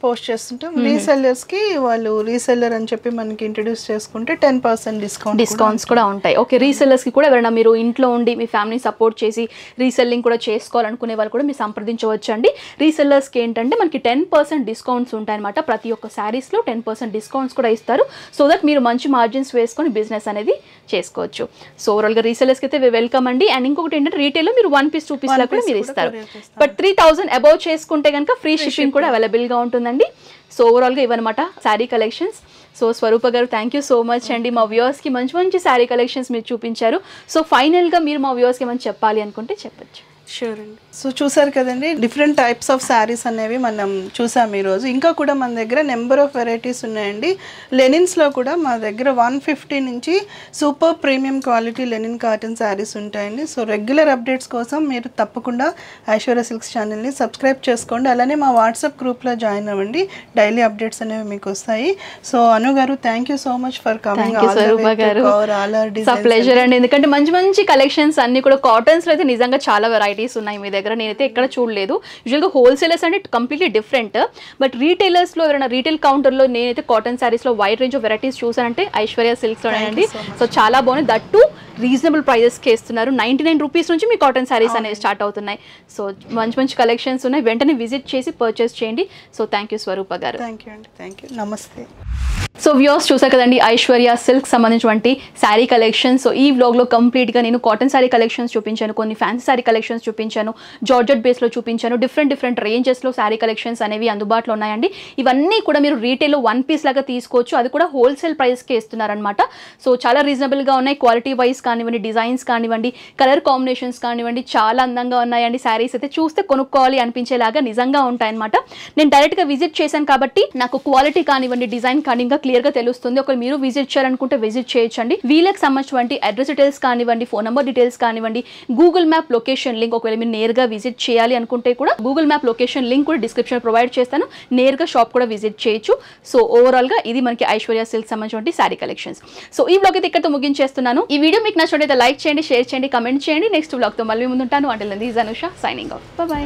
[SPEAKER 1] పోస్ట్ చేస్తుంటాం. రీసెల్లర్స్ కి వాళ్ళు రీసెల్లర్ అని చెప్పి మనకి ఇంట్రడ్యూస్ చేసుకుంటే 10% డిస్కౌంట్స్
[SPEAKER 2] కూడా ఉంటాయి. ఓకే, రీసెల్లర్స్ కి కూడా ఎవరైనా మీరు ఇంట్లో ఉండి మీ ఫ్యామిలీని సపోర్ట్ చేసి రీసెల్లింగ్ కూడా చేసుకోవాలనుకునే వాళ్ళు కూడా మీరు సంప్రదించవచ్చు అండి. రీసెల్లర్స్కి ఏంటంటే మనకి 10% డిస్కౌంట్స్ ఉంటాయి అనమాట. ప్రతి ఒక్క శారీస్లో 10% డిస్కౌంట్స్ కూడా ఇస్తారు. సో దట్ మీరు మంచి మార్జిన్స్ వేసుకొని బిజినెస్ అనేది చేసుకోవచ్చు. సో ఓవరాల్గా రీసెల్లర్స్కి అయితే వెల్కమ్ అండి. అండ్ ఇంకొకటి ఏంటంటే రీటైల్లో మీరు 1 పీస్ 2 పీస్ లా కూడా మీరు ఇస్తారు. బట్ 3000 అబౌవ్ చేసుకుంటే కనుక ఫ్రీ షిప్పింగ్ కూడా అవైలబుల్గా ఉంటుందండి. సో ఓవరాల్గా ఇవన్నమాట శారీ కలెక్షన్స్. సో స్వరూప గారు థ్యాంక్ యూ సో మచ్ అండి. మా వ్యూవర్స్కి మంచి శారీ కలెక్షన్స్ మీరు చూపించారు. సో ఫైనల్గా మీరు మా వ్యూవర్స్కి ఏమైనా చెప్పాలి అనుకుంటే చెప్పచ్చు.
[SPEAKER 1] షూర్ అండి. సో చూసారు కదండి, డిఫరెంట్ టైప్స్ ఆఫ్ శారీస్ అనేవి మనం చూసాం ఈరోజు. ఇంకా కూడా మన దగ్గర నెంబర్ ఆఫ్ వెరైటీస్ ఉన్నాయండి. లెనిన్స్లో కూడా మా దగ్గర 150 నుంచి super premium quality linen cotton saris ఉంటాయండి. సో రెగ్యులర్ అప్డేట్స్ కోసం మీరు తప్పకుండా ఐశ్వర్య సిల్క్స్ ఛానల్ని సబ్స్క్రైబ్ చేసుకోండి. అలానే మా వాట్సాప్ గ్రూప్లో జాయిన్ అవ్వండి, డైలీ అప్డేట్స్ అనేవి మీకు వస్తాయి. సో అను గారు, thank you so much for coming.
[SPEAKER 2] Pleasure అండి, ఎందుకంటే మంచి మంచి కలెక్షన్స్ అన్ని కూడా కాటన్స్ లో అయితే నిజంగా చాలా వెరైటీస్ ఉన్నాయి మీ దగ్గర, నేనైతే ఎక్కడ చూడలేదు. యూజువల్గా హోల్సేలర్స్ అంటే కంప్లీట్లీ డిఫరెంట్, బట్ రీటైలర్స్లో ఎవరైనా రీటైల్ కౌంటర్లో నేనైతే కాటన్ శారీస్లో వైడ్ రేంజ్ ఆఫ్ వెరైటీస్ చూసానంటే ఐశ్వర్య సిల్క్స్లోనే అండి. సో చాలా బాగుంది, దట్ టు రీజనబుల్ ప్రైజెస్కి ఇస్తున్నారు. 99 రూపీస్ నుంచి మీ కాటన్ శారీస్ అనేవి స్టార్ట్ అవుతున్నాయి. సో మంచి మంచి కలెక్షన్స్ ఉన్నాయి, వెంటనే విజిట్ చేసి పర్చేస్ చేయండి. సో థ్యాంక్ యూ స్వరూప గారు.
[SPEAKER 1] థ్యాంక్ యూ అండి, థ్యాంక్ యూ, నమస్తే.
[SPEAKER 2] సో వ్యూవర్స్ చూసారు కదండి ఐశ్వర్య సిల్క్ సంబంధించినటువంటి శారీ కలెక్షన్. సో ఈ వ్లాగ్లో కంప్లీట్గా నేను కాటన్ శారీ కలెక్షన్స్ చూపించాను, కొన్ని ఫ్యాన్సీ శారీ కలెక్షన్స్ చూపించాను, జార్జెట్ బేస్లో చూపించాను, డిఫరెంట్ రేంజెస్లో శారీ కలెక్షన్స్ అనేవి అందుబాటులో ఉన్నాయండి. ఇవన్నీ కూడా మీరు రీటైల్లో 1 పీస్ లాగా తీసుకోవచ్చు, అది కూడా హోల్సేల్ ప్రైస్కి ఇస్తున్నారనమాట. సో చాలా రీజనబుల్గా ఉన్నాయి, క్వాలిటీ వైజ్ కానివ్వండి, డిజైన్స్ కానివ్వండి, కలర్ కాంబినేషన్స్ కానివ్వండి, చాలా అందంగా ఉన్నాయండి. శారీస్ అయితే చూస్తే కొనుక్కోవాలి అనిపించేలాగా నిజంగా ఉంటాయన్నమాట. నేను డైరెక్ట్గా విజిట్ చేశాను కాబట్టి నాకు క్వాలిటీ కానివ్వండి, డిజైన్ కానివ్వండి క్లియర్ గా తెలుస్తుంది. ఒకవేళ మీరు విజిట్ చేయాలనుకుంటే విజిట్ చేయొచ్చండి. వీళ్ళకి సంబంధించినటువంటి అడ్రస్ డీటెయిల్స్ కానివ్వండి, ఫోన్ నెంబర్ డీటెయిల్స్ కానివ్వండి, గూగుల్ మ్యాప్ లొకేషన్ లింక్, ఒకవేళ మీరు నేరుగా విజిట్ చేయాలి అనుకుంటే కూడా గూగుల్ మ్యాప్ లొకేషన్ లింక్ కూడా డిస్క్రిప్షన్ ప్రొవైడ్ చేస్తాను, నేరుగా షాప్ కూడా విజిట్ చేయొచ్చు. సో ఓవరాల్ గా ఇది మనకి ఐశ్వర్య సిల్క్ సంబంధించిన శారీ కలెక్షన్స్. సో ఈ బ్లాగ్ అయితే ఇక్కడతో ముగించేస్తున్నాను. ఈ వీడియో మీకు నచ్చినట్లయితే లైక్ చేయండి, షేర్ చేయండి, కమెంట్ చేయండి. నెక్స్ట్ బ్లాగ్ తో మళ్ళీ ముందుంటాను. Until then this is Anusha signing off. Bye by.